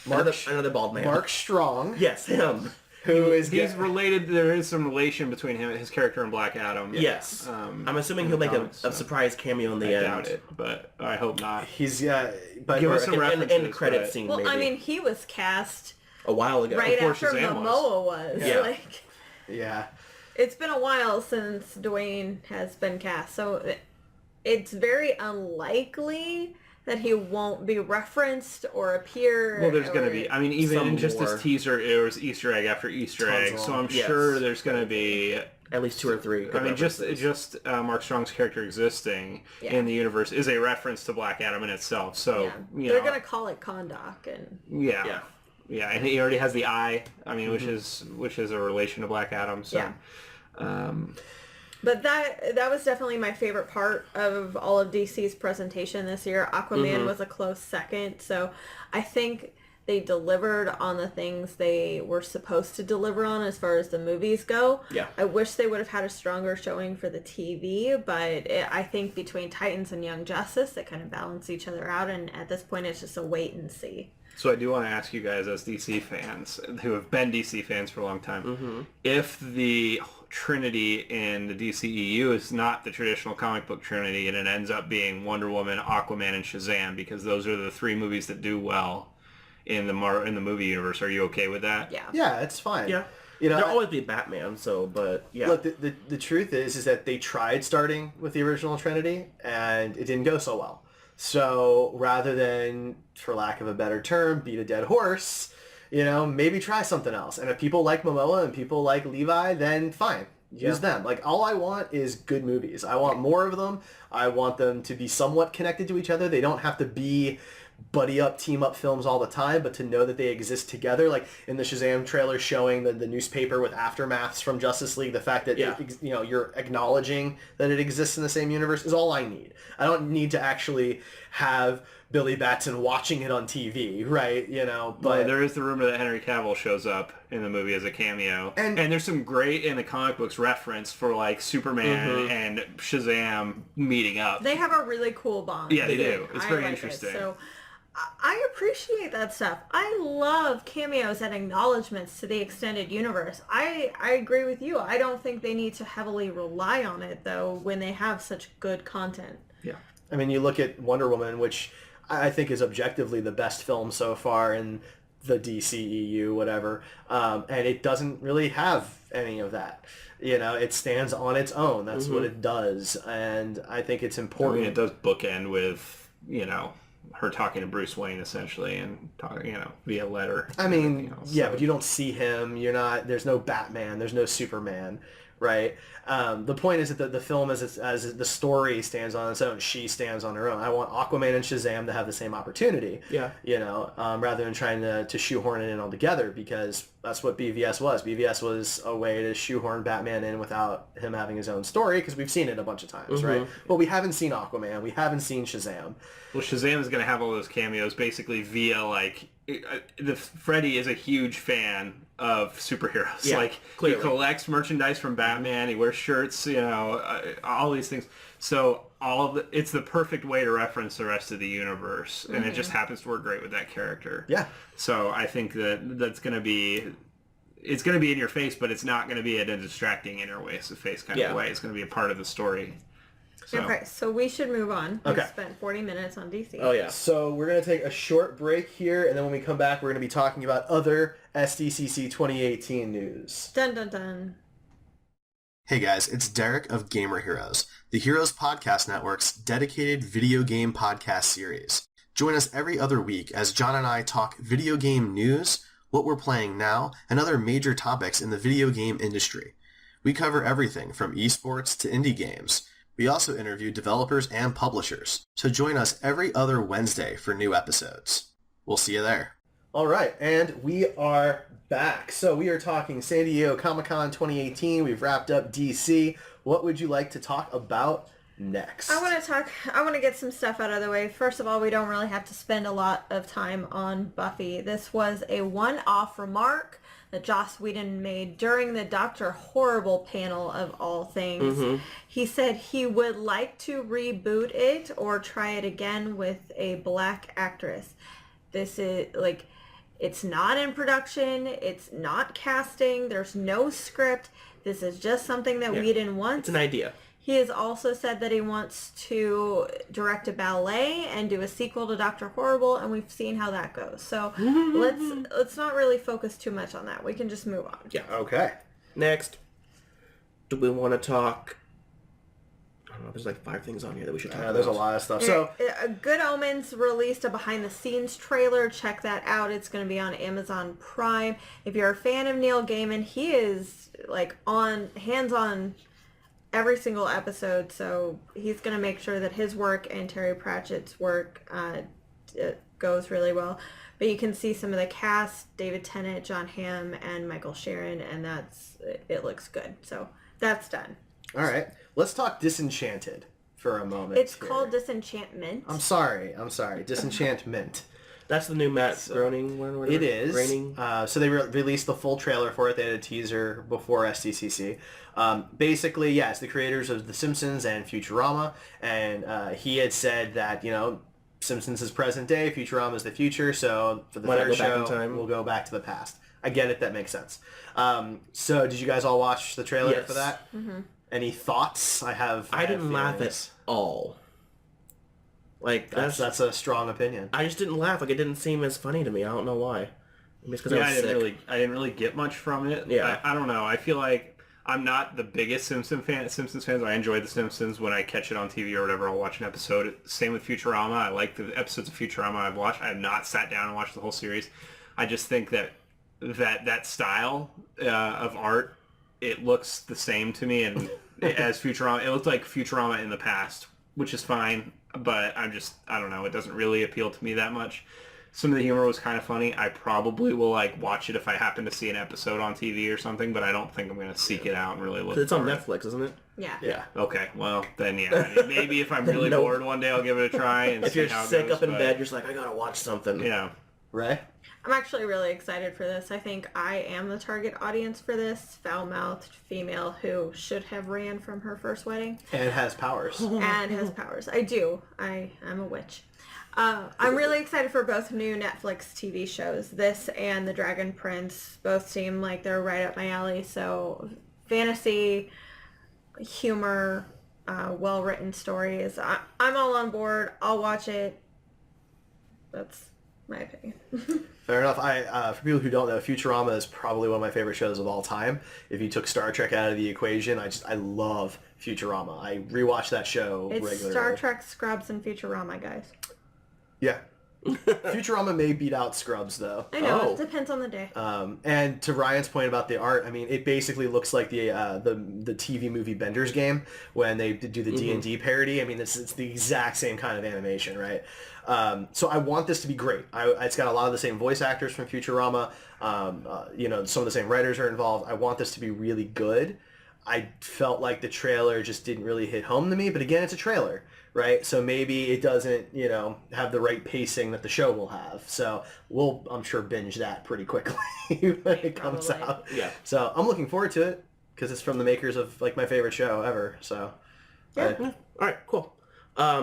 Another bald man. Mark Strong, Yes, him. who is He's related. There is some relation between his character and Black Adam. Yes. I'm assuming in he'll the make comics, a so surprise cameo in the I end. doubt it, but I hope not. He's but Give us some In references. the credit but- scene, Well, maybe. I mean, he was cast a while ago. right Before after Shazam Momoa was. Yeah. Like, yeah. it's been a while since Dwayne has been cast, so it's very unlikely that he won't be referenced or appear. Well, there's going to or- be. I mean, even Some in just more. this teaser, it was Easter egg after Easter Tons egg. of So them. I'm Yes. sure there's going to be. At least 2 or 3. I mean, just references. Mark Strong's character existing Yeah. in the universe is a reference to Black Adam in itself. So Yeah. you They're know, going to call it Kondak, and yeah. Yeah. And he already has the eye. I mean, which is a relation to Black Adam. So. Yeah. But that was definitely my favorite part of all of DC's presentation this year. Aquaman was a close second. So I think they delivered on the things they were supposed to deliver on as far as the movies go. Yeah. I wish they would have had a stronger showing for the TV, but I think between Titans and Young Justice, they kind of balance each other out. And at this point, it's just a wait and see. So I do want to ask you guys as DC fans, who have been DC fans for a long time, if the Trinity in the DCEU is not the traditional comic book Trinity and it ends up being Wonder Woman, Aquaman, and Shazam, because those are the 3 movies that do well in the movie universe, are you okay with that? Yeah. Yeah, it's fine. Yeah. There'll always be Batman, but yeah. Look, the truth is that they tried starting with the original Trinity and it didn't go so well. So rather than, for lack of a better term, beat a dead horse, maybe try something else. And if people like Momoa and people like Levi, then fine. Use them. Like, all I want is good movies. I want more of them. I want them to be somewhat connected to each other. They don't have to be buddy up, team up films all the time, but to know that they exist together. Like in the Shazam trailer showing the newspaper with aftermaths from Justice League, the fact that you're acknowledging that it exists in the same universe is all I need. I don't need to actually have Billy Batson watching it on TV, right? You know, but Well, there is the rumor that Henry Cavill shows up in the movie as a cameo, And- and there's some great in the comic books reference for like Superman and Shazam meeting up. They have a really cool bond. Yeah, they do. It's very like interesting. So I appreciate that stuff. I love cameos and acknowledgments to the extended universe. I agree with you. I don't think they need to heavily rely on it, though, when they have such good content. Yeah. I mean, you look at Wonder Woman, which I think is objectively the best film so far in the DCEU, whatever, and it doesn't really have any of that. You know, it stands on its own. That's what it does, and I think it's I important. mean, it does bookend with, you know, her talking to Bruce Wayne essentially and talking, you know, via letter. I and mean, everything else. yeah, So- but you don't see him. You're not. There's no Batman. There's no Superman, right? The point is that the film, as the story stands on its own, she stands on her own. I want Aquaman and Shazam to have the same opportunity. Yeah. You know, rather than trying to shoehorn it in altogether, because that's what BVS was. BVS was a way to shoehorn Batman in without him having his own story, because we've seen it a bunch of times, right? But we haven't seen Aquaman. We haven't seen Shazam. Well, Shazam is going to have all those cameos basically via, like, Freddy is a huge fan of superheroes. Yeah, like, clearly. he collects merchandise from Batman, he wears shirts, you know, all these things. So it's the perfect way to reference the rest of the universe, and it just happens to work great with that character. Yeah. So I think that's going to be... It's going to be in your face, but it's not going to be in a distracting in your face kind of way. It's going to be a part of the story. So. Okay, so we should move on. Okay. We spent 40 minutes on DC. Oh, yeah. So we're going to take a short break here, and then when we come back, we're going to be talking about other SDCC 2018 news. Dun dun dun. Hey guys, it's Derek of Gamer Heroes, the Heroes Podcast Network's dedicated video game podcast series. Join us every other week as John and I talk video game news, what we're playing now, and other major topics in the video game industry. We cover everything from esports to indie games. We also interview developers and publishers, so join us every other Wednesday for new episodes. We'll see you there. All right, and we are back. So we are talking San Diego Comic-Con 2018. We've wrapped up DC. What would you like to talk about next? I want to get some stuff out of the way. First of all, we don't really have to spend a lot of time on Buffy. This was a one-off remark that Joss Whedon made during the Dr. Horrible panel of all things. He said he would like to reboot it or try it again with a black actress. This is, like, it's not in production. It's not casting. There's no script. This is just something that Whedon wants. It's an idea. He has also said that he wants to direct a ballet and do a sequel to Dr. Horrible, and we've seen how that goes. So let's not really focus too much on that. We can just move on. Yeah. Okay. Next, do we want to talk... I don't know, there's like 5 things on here that we should talk about. There's a lot of stuff. So Good Omens released a behind-the-scenes trailer. Check that out. It's going to be on Amazon Prime. If you're a fan of Neil Gaiman, he is like hands-on every single episode, so he's going to make sure that his work and Terry Pratchett's work goes really well. But you can see some of the cast: David Tennant, John Hamm, and Michael Sharon, and it looks good. So that's done. all right, let's talk Disenchanted for a moment. It's here. called Disenchantment. I'm sorry. Disenchantment. That's the new Matt Groening one? Whatever. It is. Groening. So they released the full trailer for it. They had a teaser before SDCC. Basically, yes, the creators of The Simpsons and Futurama, and he had said that, you know, Simpsons is present day, Futurama is the future, so for the Why not third go back in show, time? we'll go back to the past. I get it, that makes sense. So did you guys all watch the trailer Yes. for that? Any thoughts? I didn't laugh feelings. at all. Like, That's a strong opinion. I just didn't laugh. Like, it didn't seem as funny to me. I don't know why. Maybe it's because Yeah, I was sick. I didn't really get much from it. Yeah. I don't know. I feel like I'm not the biggest Simpsons fan. I enjoy The Simpsons. When I catch it on TV or whatever, I'll watch an episode. Same with Futurama. I like the episodes of Futurama I've watched. I have not sat down and watched the whole series. I just think that style of art, it looks the same to me, and as Futurama, it looked like Futurama in the past, which is fine. But I don't know. It doesn't really appeal to me that much. some of the humor was kind of funny. I probably will like watch it if I happen to see an episode on TV or something, but I don't think I'm going to seek it out and really look. It's on for it. Netflix, isn't it? Yeah. Yeah. Okay, well then yeah, I mean, maybe if I'm really Nope. bored one day, I'll give it a try and If see you're how it sick goes, up in but- bed, you're just like, I gotta watch something. Yeah. Right? I'm actually really excited for this. I think I am the target audience for this. Foul-mouthed female who should have ran from her first wedding. And has powers. And has powers. I do. I'm a witch. I'm really excited for both new Netflix TV shows. This and The Dragon Prince both seem like they're right up my alley. So fantasy, humor, well-written stories. I'm all on board. I'll watch it. That's my opinion. Fair enough. For people who don't know, Futurama is probably one of my favorite shows of all time. If you took Star Trek out of the equation, I love Futurama. I rewatch that show It's regularly. Star Trek, Scrubs, and Futurama, guys. Yeah. Futurama may beat out Scrubs, though. I know. Oh. It depends on the day. And to Ryan's point about the art, I mean, it basically looks like the TV movie Bender's Game when they do the D&D parody. I mean, it's the exact same kind of animation, right? So I want this to be great. It's got a lot of the same voice actors from Futurama. Some of the same writers are involved. I want this to be really good. I felt like the trailer just didn't really hit home to me, but again, it's a trailer, right? So maybe it doesn't, have the right pacing that the show will have. So we'll, I'm sure, binge that pretty quickly when it comes Probably. out. Yeah. So I'm looking forward to it because it's from the makers of like my favorite show ever. So Yeah. All right, cool.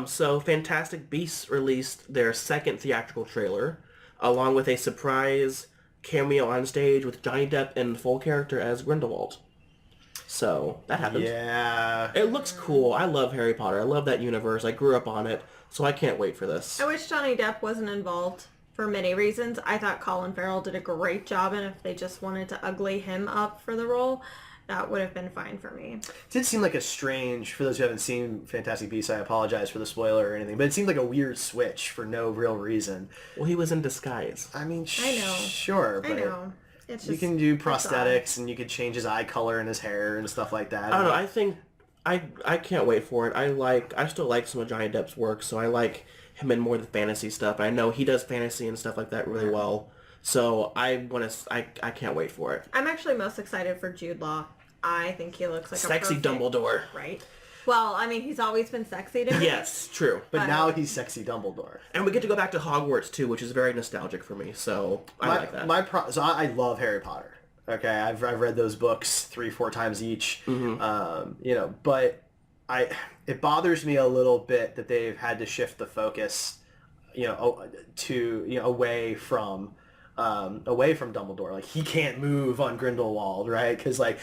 So Fantastic Beasts released their second theatrical trailer, along with a surprise cameo on stage with Johnny Depp in full character as Grindelwald. So that happened. yeah. It looks cool. I love Harry Potter. I love that universe. I grew up on it, so I can't wait for this. I wish Johnny Depp wasn't involved for many reasons. I thought Colin Farrell did a great job, and if they just wanted to ugly him up for the role, that would have been fine for me. It did seem like a strange, for those who haven't seen Fantastic Beasts, I apologize for the spoiler or anything, but it seemed like a weird switch for no real reason. Well, he was in disguise. I mean, I know. sure, I but know. It's just, you can do it's odd. prosthetics and you could change his eye color and his hair and stuff like that. I don't know. I think I can't wait for it. I still like some of Johnny Depp's work, so I like him in more of the fantasy stuff. I know he does fantasy and stuff like that really well. So I can't wait for it. I'm actually most excited for Jude Law. I think he looks like Sexy a perfect, Dumbledore. right? Well, I mean, he's always been sexy to me. Yes, true. But now he's sexy Dumbledore. And we get to go back to Hogwarts too, which is very nostalgic for me. So I like that. So I love Harry Potter. Okay, I've read those books 3-4 times each. But it bothers me a little bit that they've had to shift the focus, away from Dumbledore. Like, he can't move on Grindelwald, right? Because, like,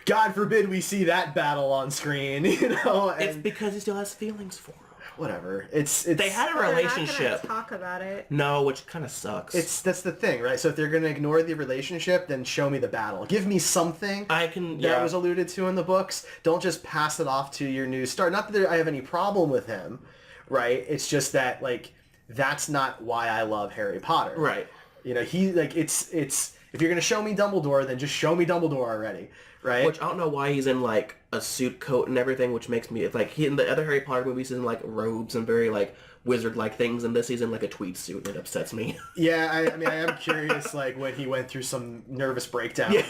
God forbid we see that battle on screen, And It's because he still has feelings for him. whatever. It's They had a But they're not relationship. gonna talk about it. No, which kind of sucks. that's the thing, right? So if they're going to ignore the relationship, then show me the battle. Give me something that was alluded to in the books. Don't just pass it off to your new star. Not that I have any problem with him, right? It's just that, like, that's not why I love Harry Potter. Right. It's if you're going to show me Dumbledore, then just show me Dumbledore already, right? Which I don't know why he's in like a suit coat and everything, which makes me, it's like he in the other Harry Potter movies he's in like robes and very like wizard-like things, and this he's in like a tweed suit, and it upsets me. Yeah, I mean, I am curious, like, when he went through some nervous breakdown. He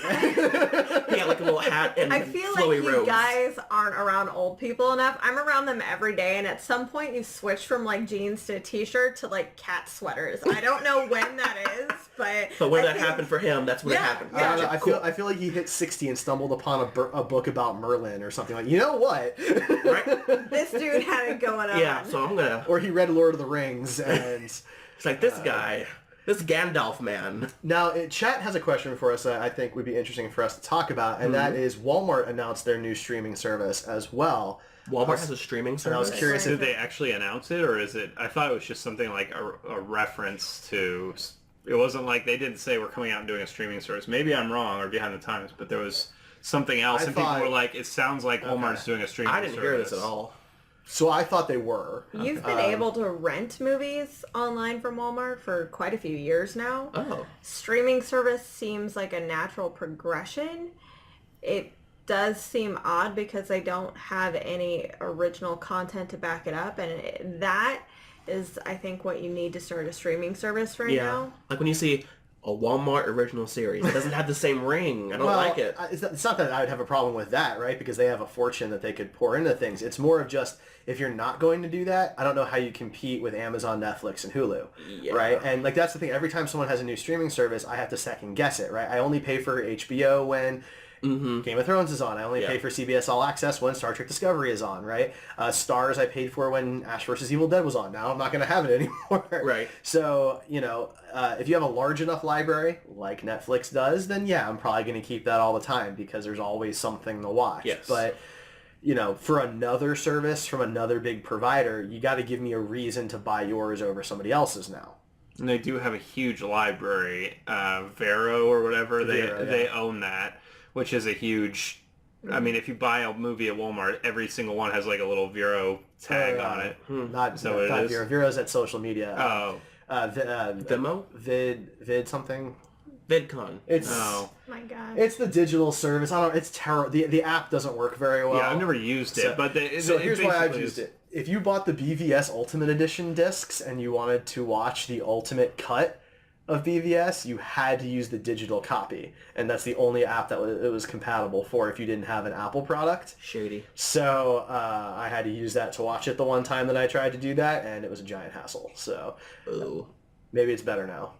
had like a little hat and I feel flowy like you robes. guys aren't around old people enough. I'm around them every day, and at some point you switch from like jeans to a t-shirt to like cat sweaters. I don't know when that is, but when I that think- happened for him, that's when it Yeah, happened. yeah. I don't know, Gotcha. I feel like he hit 60 and stumbled upon a book about Merlin or something like. You know what? Right? This dude had it going on. Yeah, so I'm gonna. Or he read Lord of the Rings and. It's like this guy, this Gandalf man. Now, chat has a question for us that I think would be interesting for us to talk about, and that is Walmart announced their new streaming service as well. Walmart has a streaming And I was service. curious Did if they actually announce it, or is it? I thought it was just something like a reference to. It wasn't like they didn't say we're coming out and doing a streaming service. Maybe I'm wrong or behind the times, but there was something else, I and thought- people were like, "It sounds like Walmart's doing a streaming I service." didn't hear this at all. So I thought they were. You've been able to rent movies online from Walmart for quite a few years now. Oh. Streaming service seems like a natural progression. It does seem odd because they don't have any original content to back it up, and that is, I think, what you need to start a streaming service right now. Like when you see a Walmart original series, it doesn't have the same ring. I don't like it. It's not that I would have a problem with that, right? Because they have a fortune that they could pour into things. It's more of just, if you're not going to do that, I don't know how you compete with Amazon, Netflix, and Hulu, right? And like that's the thing. Every time someone has a new streaming service, I have to second guess it, right? I only pay for HBO when Game of Thrones is on. I only pay for CBS All Access when Star Trek Discovery is on, right? Stars I paid for when Ash vs. Evil Dead was on. Now I'm not going to have it anymore. Right. So, if you have a large enough library, like Netflix does, then yeah, I'm probably going to keep that all the time because there's always something to watch. Yes. But, for another service from another big provider, you got to give me a reason to buy yours over somebody else's now. And they do have a huge library, Vero or whatever. They own that. Which is a huge... I mean, if you buy a movie at Walmart, every single one has like a little Vero tag on it. Not Vero. Vero's at social media. Vimo? Vid something. VidCon. My God. It's the digital service. It's terrible. The app doesn't work very well. Yeah, I've never used it, but here's why I've used it. If you bought the BVS Ultimate Edition discs and you wanted to watch the ultimate cut of BVS, you had to use the digital copy, and that's the only app that it was compatible for if you didn't have an Apple product. Shady. So I had to use that to watch it the one time that I tried to do that, and it was a giant hassle. So maybe it's better now.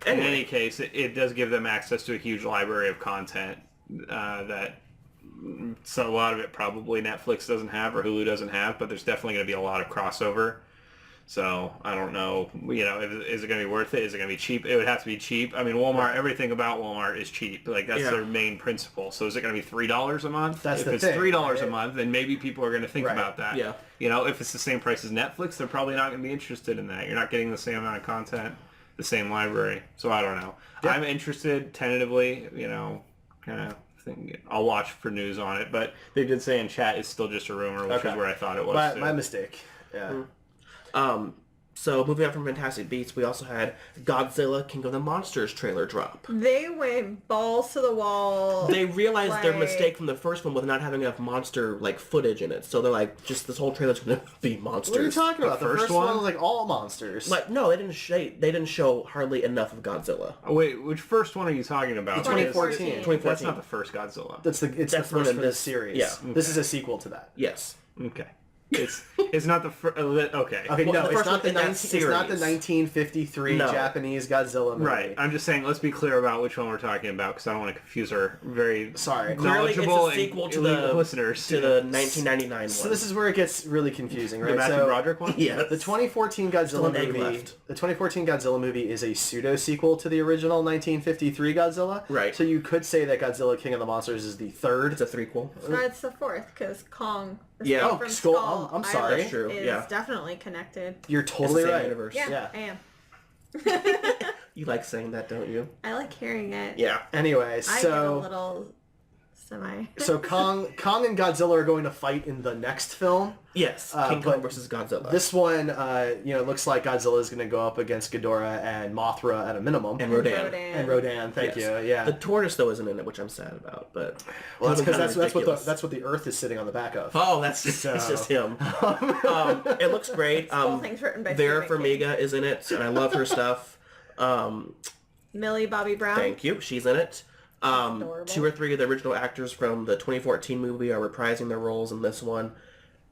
In any case, it does give them access to a huge library of content so a lot of it probably Netflix doesn't have or Hulu doesn't have, but there's definitely going to be a lot of crossover. So I don't know, is it going to be worth it? Is it going to be cheap? It would have to be cheap. I mean, Walmart, everything about Walmart is cheap. Like that's their main principle. So is it going to be $3 a month? That's if the it's thing, $3 a month, then maybe people are going to think about that. Yeah. If it's the same price as Netflix, they're probably not going to be interested in that. You're not getting the same amount of content, the same library. So I don't know. Yeah. I'm interested tentatively, kind of thing. I'll watch for news on it, but they did say in chat it's still just a rumor, which is where I thought it was. My mistake. Yeah. So moving on from Fantastic Beasts, we also had Godzilla King of the Monsters trailer drop. They went balls to the wall. They realized their mistake from the first one with not having enough monster footage in it. So they're like, just this whole trailer's gonna be monsters. What are you talking about? The first one was all monsters. No, they didn't show hardly enough of Godzilla. Oh, wait, which first one are you talking about? 2014. That's not the first Godzilla. It's the first in this series. Yeah. Okay. This is a sequel to that. Yes. Okay. It's not the first. Okay. Okay, no, it's not the 1953 No. Japanese Godzilla movie. Right. I'm just saying. Let's be clear about which one we're talking about because I don't want to confuse our very Clearly, knowledgeable it's a sequel and to the listeners to the 1999 one. So this is where it gets really confusing, right? The Matthew Broderick one. Yeah. The 2014 Godzilla movie. The 2014 Godzilla movie is a pseudo sequel to the original 1953 Godzilla. Right. So you could say that Godzilla King of the Monsters is the third. It's a threequel. No, it's the fourth because Kong. Yeah. From Skull. I'm sorry. That's true. Is Yeah. definitely connected. You're totally It's the same right. universe. Yeah, I am. You like saying that, don't you? I like hearing it. Yeah. Anyway, I get a little semi. so Kong and Godzilla are going to fight in the next film. Yes. King Kong versus Godzilla. This one, looks like Godzilla is going to go up against Ghidorah and Mothra at a minimum. and Rodan. And Rodan, thank you. Yeah. The tortoise though isn't in it, which I'm sad about. But Well, that's because that's ridiculous. what the Earth is sitting on the back of. Oh, that's just him. It looks great. Whole thing's written by Vera Stephen King. Farmiga is in it, and I love her stuff. Millie Bobby Brown. Thank you. She's in it. adorable. 2 or 3 of the original actors from the 2014 movie are reprising their roles in this one.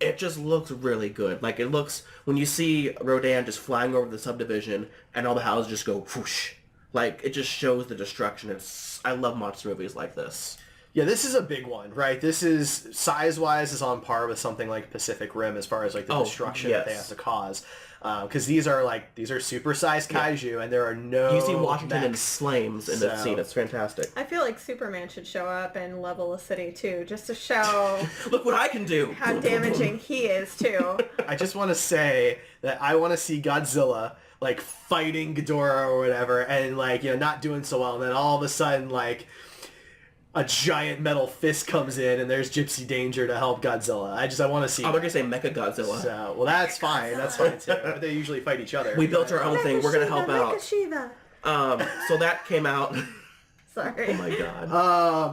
It just looks really good. Like, it looks, when you see Rodan just flying over the subdivision and all the houses just go whoosh, like, it just shows the destruction. I love monster movies like this. Yeah, this is a big one, right? This is, size-wise, is on par with something like Pacific Rim as far as, the destruction that they have to cause. Because these are super-sized kaiju, and there are no You see Washington in mechs. flames in the scene. It's fantastic. I feel like Superman should show up and level a city too, just to show Look what I can do! how damaging he is too. I just want to say that I want to see Godzilla, fighting Ghidorah or whatever, and, not doing so well, and then all of a sudden, a giant metal fist comes in and there's Gypsy Danger to help Godzilla. I want to see Oh, they're going to say Mecha Godzilla. So, well, that's fine. That's fine, too. But they usually fight each other. We built our own thing. We're going to help out. Shiva. So that came out. Sorry. Oh my god.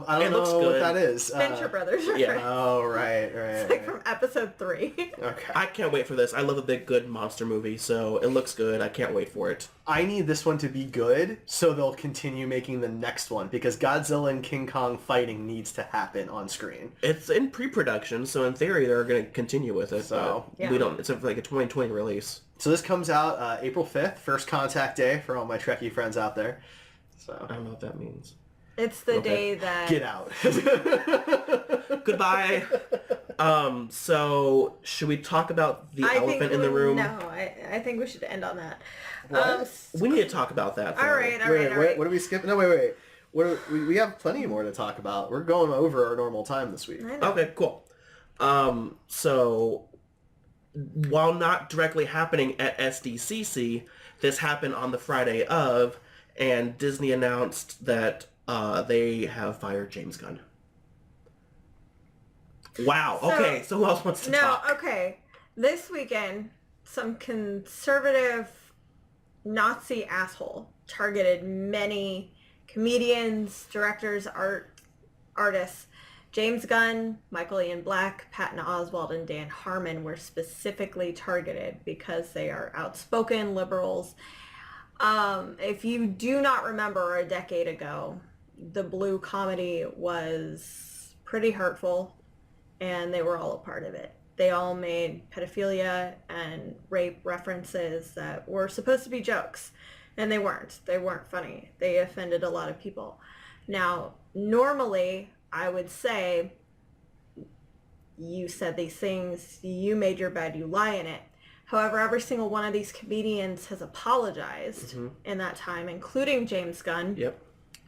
I don't It looks know what good. that is. Venture Brothers. yeah. Oh, right. It's like from episode 3. Okay. I can't wait for this. I love a big, good monster movie, so it looks good. I can't wait for it. I need this one to be good, so they'll continue making the next one, because Godzilla and King Kong fighting needs to happen on screen. It's in pre-production, so in theory they're going to continue with it. So, but yeah. we don't. It's like a 2020 release. So this comes out April 5th, first contact day for all my Trekkie friends out there. So I don't know what that means. It's the Okay. day that... get out. Goodbye. So should we talk about the elephant in the room? No, I think we should end on that. We need to talk about that. Though. All right. What are we skipping? No, wait. We have plenty more to talk about. We're going over our normal time this week. I know. Okay, cool. So while not directly happening at SDCC, this happened on the Friday of, and Disney announced that they have fired James Gunn. Wow. Okay. So who else wants to talk? Okay. This weekend, some conservative Nazi asshole targeted many comedians, directors, artists. James Gunn, Michael Ian Black, Patton Oswalt, and Dan Harmon were specifically targeted because they are outspoken liberals. If you do not remember, a decade ago, the Blue comedy was pretty hurtful, and they were all a part of it. They all made pedophilia and rape references that were supposed to be jokes, and they weren't. They weren't funny. They offended a lot of people. Now, normally, I would say, you said these things, you made your bed, you lie in it. However, every single one of these comedians has apologized in that time, including James Gunn. Yep.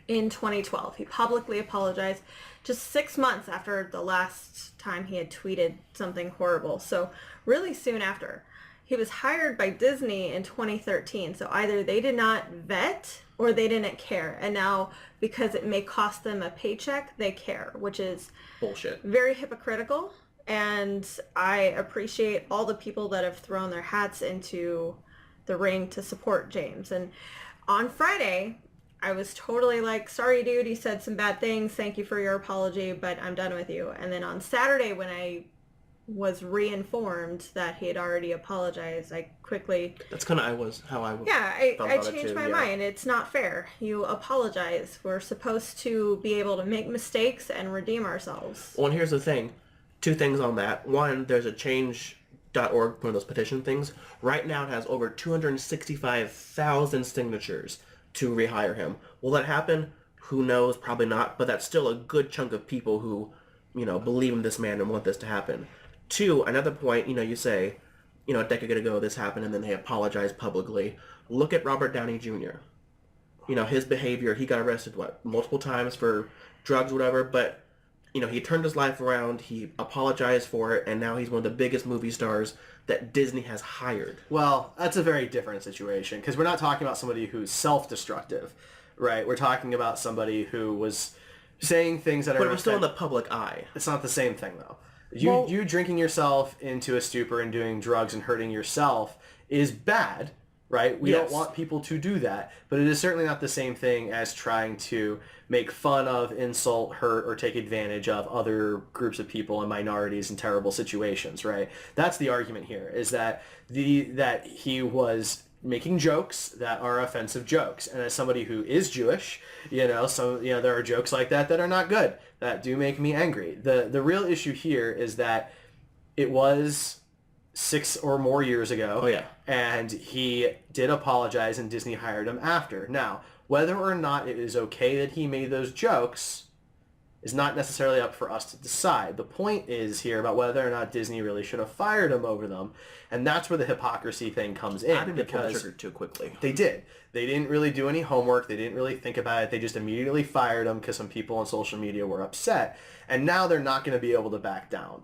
In 2012. He publicly apologized just 6 months after the last time he had tweeted something horrible. So really soon after. He was hired by Disney in 2013. So either they did not vet or they didn't care. And now, because it may cost them a paycheck, they care, which is Bullshit. very hypocritical. And I appreciate all the people that have thrown their hats into the ring to support James. And on Friday, I was totally like, sorry, dude, he said some bad things. Thank you for your apology, but I'm done with you. And then on Saturday, when I was reinformed that he had already apologized, I quickly... That's kind of how I I changed my mind. It's not fair. You apologize. We're supposed to be able to make mistakes and redeem ourselves. Well, and here's the thing. 2 things on that. One, there's a change.org, one of those petition things. Right now it has over 265,000 signatures to rehire him. Will that happen? Who knows? Probably not. But that's still a good chunk of people who, believe in this man and want this to happen. 2, another point, you say, a decade ago this happened and then they apologize publicly. Look at Robert Downey Jr. His behavior, he got arrested, multiple times for drugs, whatever, but, he turned his life around, he apologized for it, and now he's one of the biggest movie stars that Disney has hired. Well, that's a very different situation, because we're not talking about somebody who's self-destructive, right? We're talking about somebody who was saying things that are... But it was still in the public eye. It's not the same thing, though. You drinking yourself into a stupor and doing drugs and hurting yourself is bad, right? We don't want people to do that, but it is certainly not the same thing as trying to make fun of, insult, hurt, or take advantage of other groups of people and minorities in terrible situations, right? That's the argument here, is that that he was making jokes that are offensive jokes. And as somebody who is Jewish, there are jokes like that are not good, that do make me angry. The real issue here is that it was 6 or more years ago. Oh, yeah. And he did apologize and Disney hired him after. Now, whether or not it is okay that he made those jokes is not necessarily up for us to decide. The point is here about whether or not Disney really should have fired him over them. And that's where the hypocrisy thing comes in. I didn't pull the because trigger too quickly. They did. They didn't really do any homework. They didn't really think about it. They just immediately fired him because some people on social media were upset. And now they're not going to be able to back down,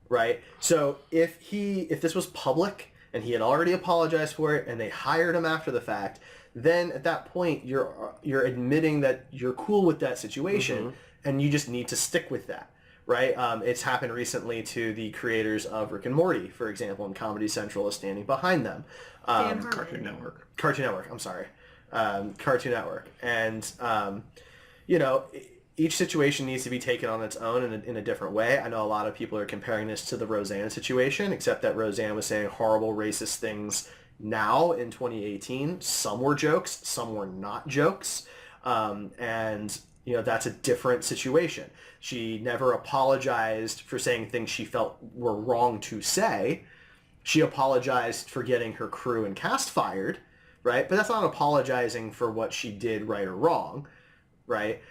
right? So if this was public and he had already apologized for it and they hired him after the fact, then at that point you're admitting that you're cool with that situation and you just need to stick with that. Right? It's happened recently to the creators of Rick and Morty, for example, and Comedy Central is standing behind them. Cartoon Network. Cartoon Network, I'm sorry. Cartoon Network. And, each situation needs to be taken on its own in a different way. I know a lot of people are comparing this to the Roseanne situation, except that Roseanne was saying horrible racist things now in 2018. Some were jokes, some were not jokes. And that's a different situation. She never apologized for saying things she felt were wrong to say. She apologized for getting her crew and cast fired, right? But that's not apologizing for what she did right or wrong, right?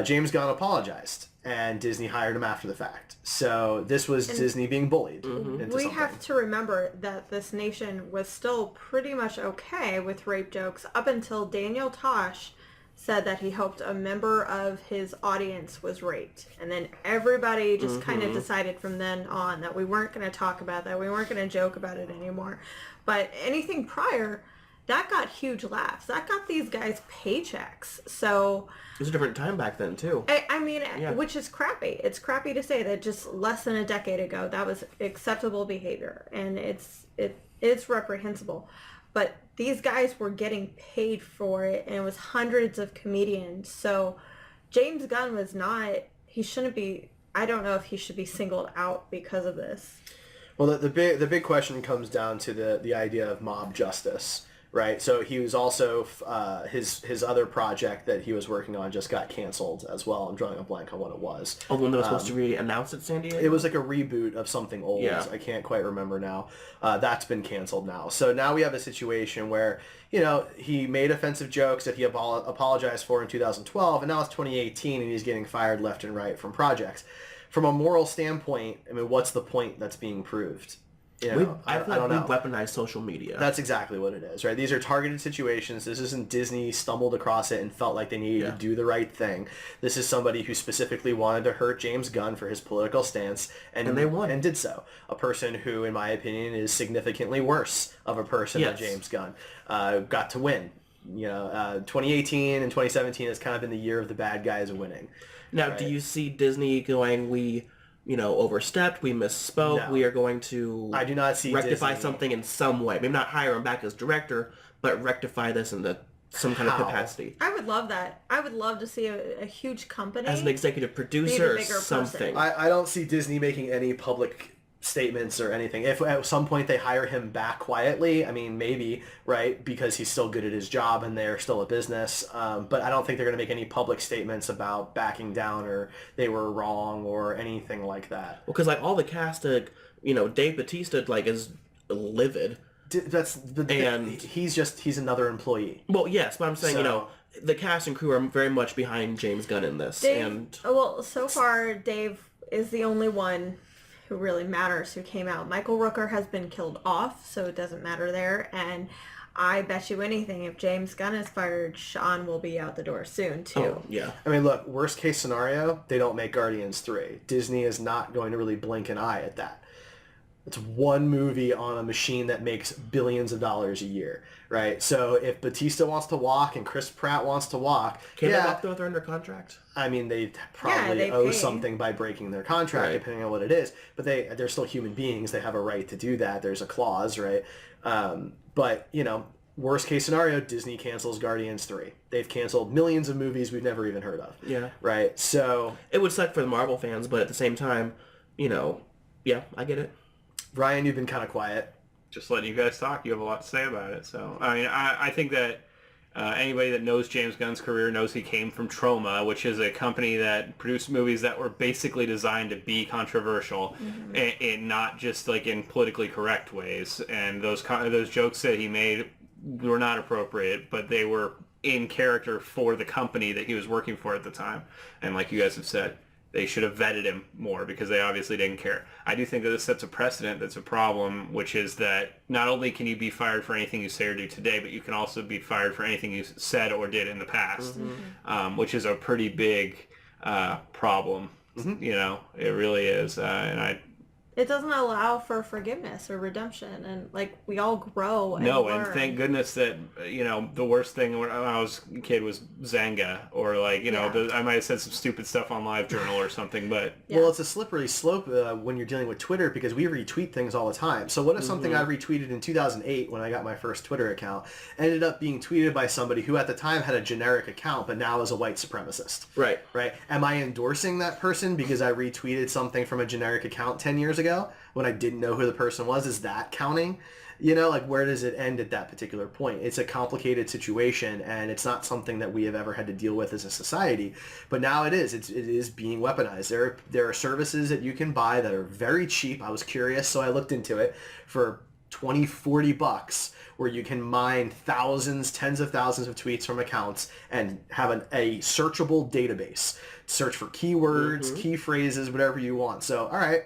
James Gunn apologized, and Disney hired him after the fact. So this was Disney being bullied into We something. have to remember that this nation was still pretty much okay with rape jokes up until Daniel Tosh said that he hoped a member of his audience was raped. And then everybody just kind of decided from then on that we weren't going to talk about that. We weren't going to joke about it anymore. But anything prior, that got huge laughs. That got these guys paychecks. So It was a different time back then, too. I mean, which is crappy. It's crappy to say that just less than a decade ago, that was acceptable behavior. And it's reprehensible. But these guys were getting paid for it, and it was hundreds of comedians. So James Gunn was not, he shouldn't be, I don't know if he should be singled out because of this. Well, the big question comes down to the idea of mob justice, right? So he was also, his other project that he was working on just got canceled as well. I'm drawing a blank on what it was. Oh, the one that was supposed to be announced at San Diego? It was like a reboot of something old. Yeah. I can't quite remember now. That's been canceled now. So now we have a situation where, he made offensive jokes that he apologized for in 2012, and now it's 2018, and he's getting fired left and right from projects. From a moral standpoint, I mean, what's the point that's being proved? I feel like don't we know. weaponized social media. That's exactly what it is, right? These are targeted situations. This isn't Disney stumbled across it and felt like they needed to do the right thing. This is somebody who specifically wanted to hurt James Gunn for his political stance, and they won and did so. A person who, in my opinion, is significantly worse of a person than James Gunn got to win. 2018 and 2017 has kind of been the year of the bad guys winning. Now, do you see Disney going, we overstepped, we misspoke, we are going to I do not see rectify Disney. something in some way. Maybe not hire him back as director, but rectify this in some kind of capacity. I would love that. I would love to see a huge company As an executive producer or bigger something. I don't see Disney making any public statements or anything. If at some point they hire him back quietly, I mean, maybe, right, because he's still good at his job and they're still a business, but I don't think they're going to make any public statements about backing down or they were wrong or anything like that. Well, because all the cast, Dave Bautista, is livid. He's another employee. Well, yes, but I'm saying, So- the cast and crew are very much behind James Gunn in this. So far, Dave is the only one who really matters who came out. Michael Rooker has been killed off, so it doesn't matter there. And I bet you anything, if James Gunn is fired, Sean will be out the door soon, too. Oh, yeah. I mean, look, worst case scenario, they don't make Guardians 3. Disney is not going to really blink an eye at that. It's one movie on a machine that makes billions of dollars a year, right? So if Bautista wants to walk and Chris Pratt wants to walk, Can they walk though if they're under contract? I mean, they probably they owe pay. something by breaking their contract, Right. depending on what it is. But they're still human beings. They have a right to do that. There's a clause, right? But, worst case scenario, Disney cancels Guardians 3. They've canceled millions of movies we've never even heard of. Yeah. Right? So, It would suck for the Marvel fans, but at the same time, yeah, I get it. Ryan, you've been kind of quiet. Just letting you guys talk. You have a lot to say about it. So, I mean, I think that anybody that knows James Gunn's career knows he came from Troma, which is a company that produced movies that were basically designed to be controversial and not just in politically correct ways. And those jokes that he made were not appropriate, but they were in character for the company that he was working for at the time. And like you guys have said, they should have vetted him more because they obviously didn't care. I do think that this sets a precedent that's a problem, which is that not only can you be fired for anything you say or do today, but you can also be fired for anything you said or did in the past, which is a pretty big problem. It really is. It doesn't allow for forgiveness or redemption, and like we all grow and No, learn. and thank goodness that, the worst thing when I was a kid was Zanga, or like, I might have said some stupid stuff on LiveJournal or something, but... Yeah. Well, it's a slippery slope when you're dealing with Twitter, because we retweet things all the time. So what if something I retweeted in 2008 when I got my first Twitter account ended up being tweeted by somebody who at the time had a generic account but now is a white supremacist? Right. Right? Am I endorsing that person because I retweeted something from a generic account 10 years ago when I didn't know who the person was? Is that counting? Like, where does it end at that particular point? It's a complicated situation, and it's not something that we have ever had to deal with as a society. But now it is. It is being weaponized. There are services that you can buy that are very cheap. I was curious, so I looked into it, for $20-$40, where you can mine thousands, tens of thousands of tweets from accounts and have a searchable database. Search for keywords, key phrases, whatever you want. So, all right,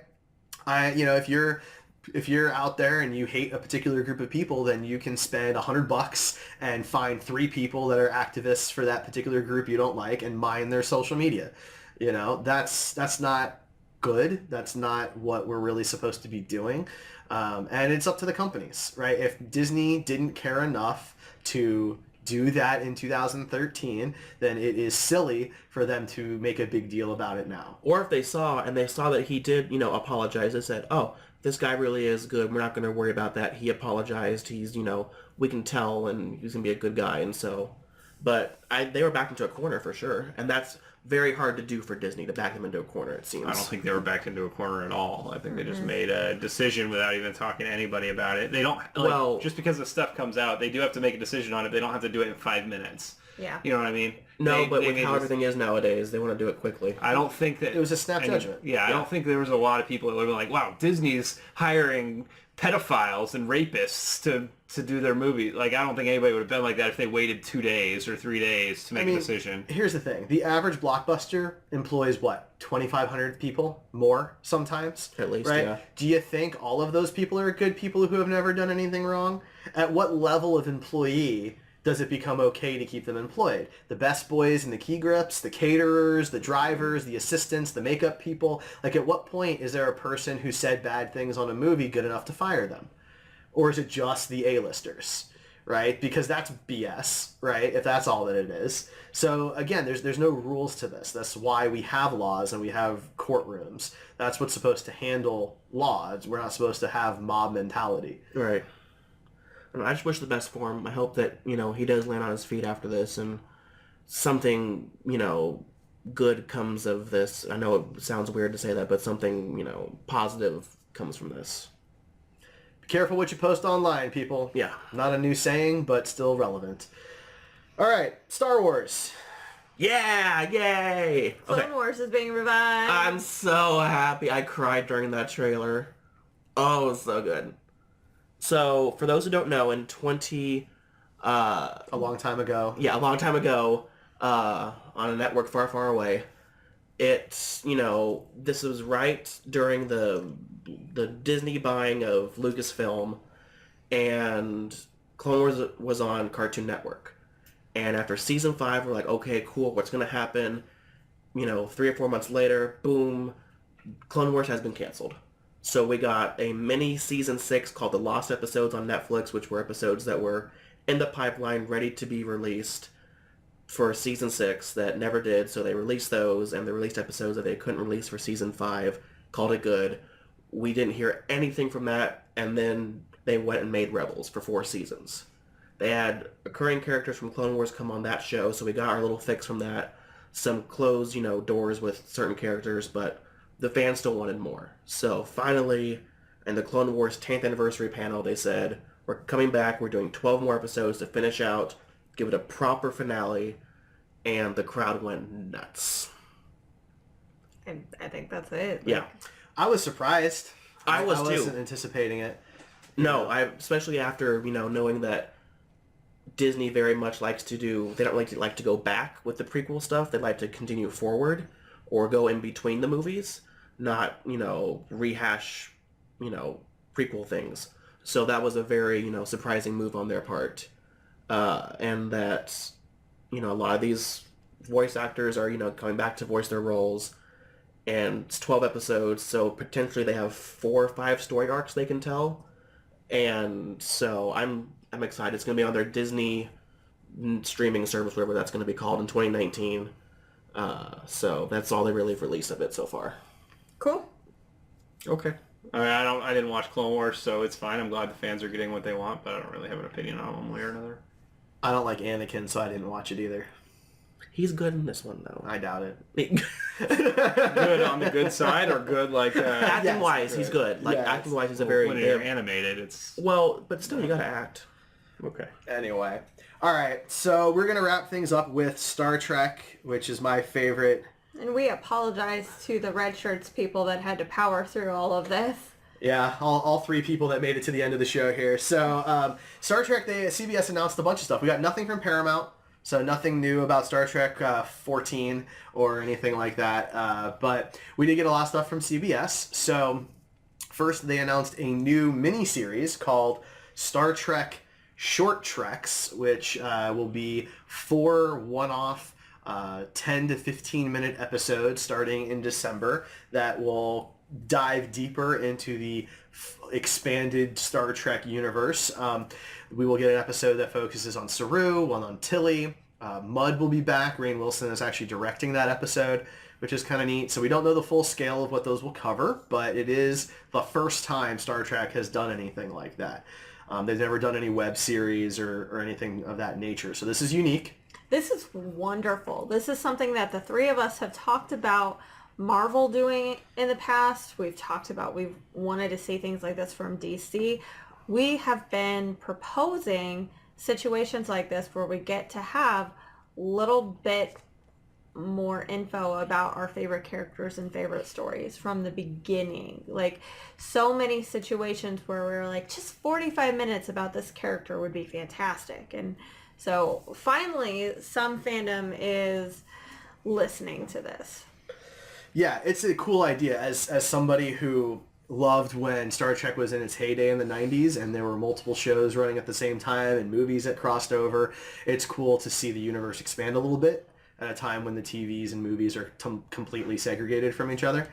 if you're out there and you hate a particular group of people, then you can spend $100 and find 3 people that are activists for that particular group you don't like and mine their social media. That's not good. That's not what we're really supposed to be doing. And it's up to the companies, right? If Disney didn't care enough to do that in 2013, then it is silly for them to make a big deal about it now. Or if they saw that he did, apologize, they said, oh, this guy really is good. We're not going to worry about that. He apologized. He's, we can tell, and he's going to be a good guy. And so, but they were backed into a corner for sure. And that's very hard to do for Disney, to back them into a corner, it seems. I don't think they were backed into a corner at all. I think they just made a decision without even talking to anybody about it. They don't, just because the stuff comes out, they do have to make a decision on it. They don't have to do it in 5 minutes. Yeah. You know what I mean? No, but with how everything is nowadays, they want to do it quickly. I don't think that... It was a snap judgment. I don't think there was a lot of people that would have been like, wow, Disney's hiring pedophiles and rapists to do their movie. Like, I don't think anybody would have been like that if they waited 2 days or 3 days to make a decision. Here's the thing. The average blockbuster employs, 2,500 people? More, sometimes? At least, right? yeah. Do you think all of those people are good people who have never done anything wrong? At what level of employee does it become okay to keep them employed? The best boys and the key grips, the caterers, the drivers, the assistants, the makeup people. Like, at what point is there a person who said bad things on a movie good enough to fire them? Or is it just the A-listers, right? Because that's BS, right? If that's all that it is. So again, there's no rules to this. That's why we have laws and we have courtrooms. That's what's supposed to handle laws. We're not supposed to have mob mentality. Right. I just wish the best for him. I hope that, he does land on his feet after this and something, good comes of this. I know it sounds weird to say that, but something, positive comes from this. Be careful what you post online, people. Yeah. Not a new saying, but still relevant. All right, Star Wars. Yeah, yay! Clone Wars is being revived. I'm so happy. I cried during that trailer. Oh, it was so good. So, for those who don't know, in A long time ago. Yeah, a long time ago, on a network far, far away, it's, this was right during the Disney buying of Lucasfilm, and Clone Wars was on Cartoon Network. And after season 5, we're like, okay, cool, what's going to happen? 3 or 4 months later, boom, Clone Wars has been canceled. So we got a mini season 6 called The Lost Episodes on Netflix, which were episodes that were in the pipeline, ready to be released for season 6 that never did. So they released those, and they released episodes that they couldn't release for season 5, called it good. We didn't hear anything from that, and then they went and made Rebels for 4 seasons. They had recurring characters from Clone Wars come on that show, so we got our little fix from that. Some closed, doors with certain characters, but the fans still wanted more. So finally, in the Clone Wars 10th anniversary panel, they said, we're coming back, we're doing 12 more episodes to finish out, give it a proper finale, and the crowd went nuts. I think that's it. Yeah. I was surprised. I was I too. wasn't anticipating it. No, especially after, knowing that Disney very much likes to do, they don't like to go back with the prequel stuff, they like to continue forward or go in between the movies, not, rehash, prequel things. So that was a very, surprising move on their part. And that, a lot of these voice actors are, coming back to voice their roles. and it's 12 episodes, so potentially they have 4 or 5 story arcs they can tell. And so I'm excited. It's going to be on their Disney streaming service, whatever that's going to be called, in 2019. So that's all they really have released of it so far. Cool. Okay. I mean, I didn't watch Clone Wars, so it's fine. I'm glad the fans are getting what they want, but I don't really have an opinion on one way or another. I don't like Anakin, so I didn't watch it either. He's good in this one, though. I doubt it. Good on the good side, or good like Acting wise, he's good. Like Yes. acting wise, he's a very when you're animated, it's well, but still, you gotta act. okay. Anyway. All right, so we're going to wrap things up with Star Trek, which is my favorite. And we apologize to the Redshirts people that had to power through all of this. Yeah, all 3 people that made it to the end of the show here. So Star Trek, CBS announced a bunch of stuff. We got nothing from Paramount, so nothing new about Star Trek 14 or anything like that. But we did get a lot of stuff from CBS. So first, they announced a new miniseries called Star Trek Short Treks, which will be 4 one-off 10 to 15 minute episodes starting in December that will dive deeper into the expanded Star Trek universe. We will get an episode that focuses on Saru, one on Tilly. Mudd will be back. Rainn Wilson is actually directing that episode, which is kind of neat. So we don't know the full scale of what those will cover, but it is the first time Star Trek has done anything like that. They've never done any web series or anything of that nature. So this is unique. This is wonderful. This is something that the 3 of us have talked about Marvel doing in the past. We've talked about we've wanted to see things like this from DC. We have been proposing situations like this where we get to have little bit more info about our favorite characters and favorite stories from the beginning. Like so many situations where we're like, just 45 minutes about this character would be fantastic. And so finally some fandom is listening to this. Yeah, it's a cool idea. As somebody who loved when Star Trek was in its heyday in the 90s and there were multiple shows running at the same time and movies that crossed over, it's cool to see the universe expand a little bit at a time when the TVs and movies are completely segregated from each other.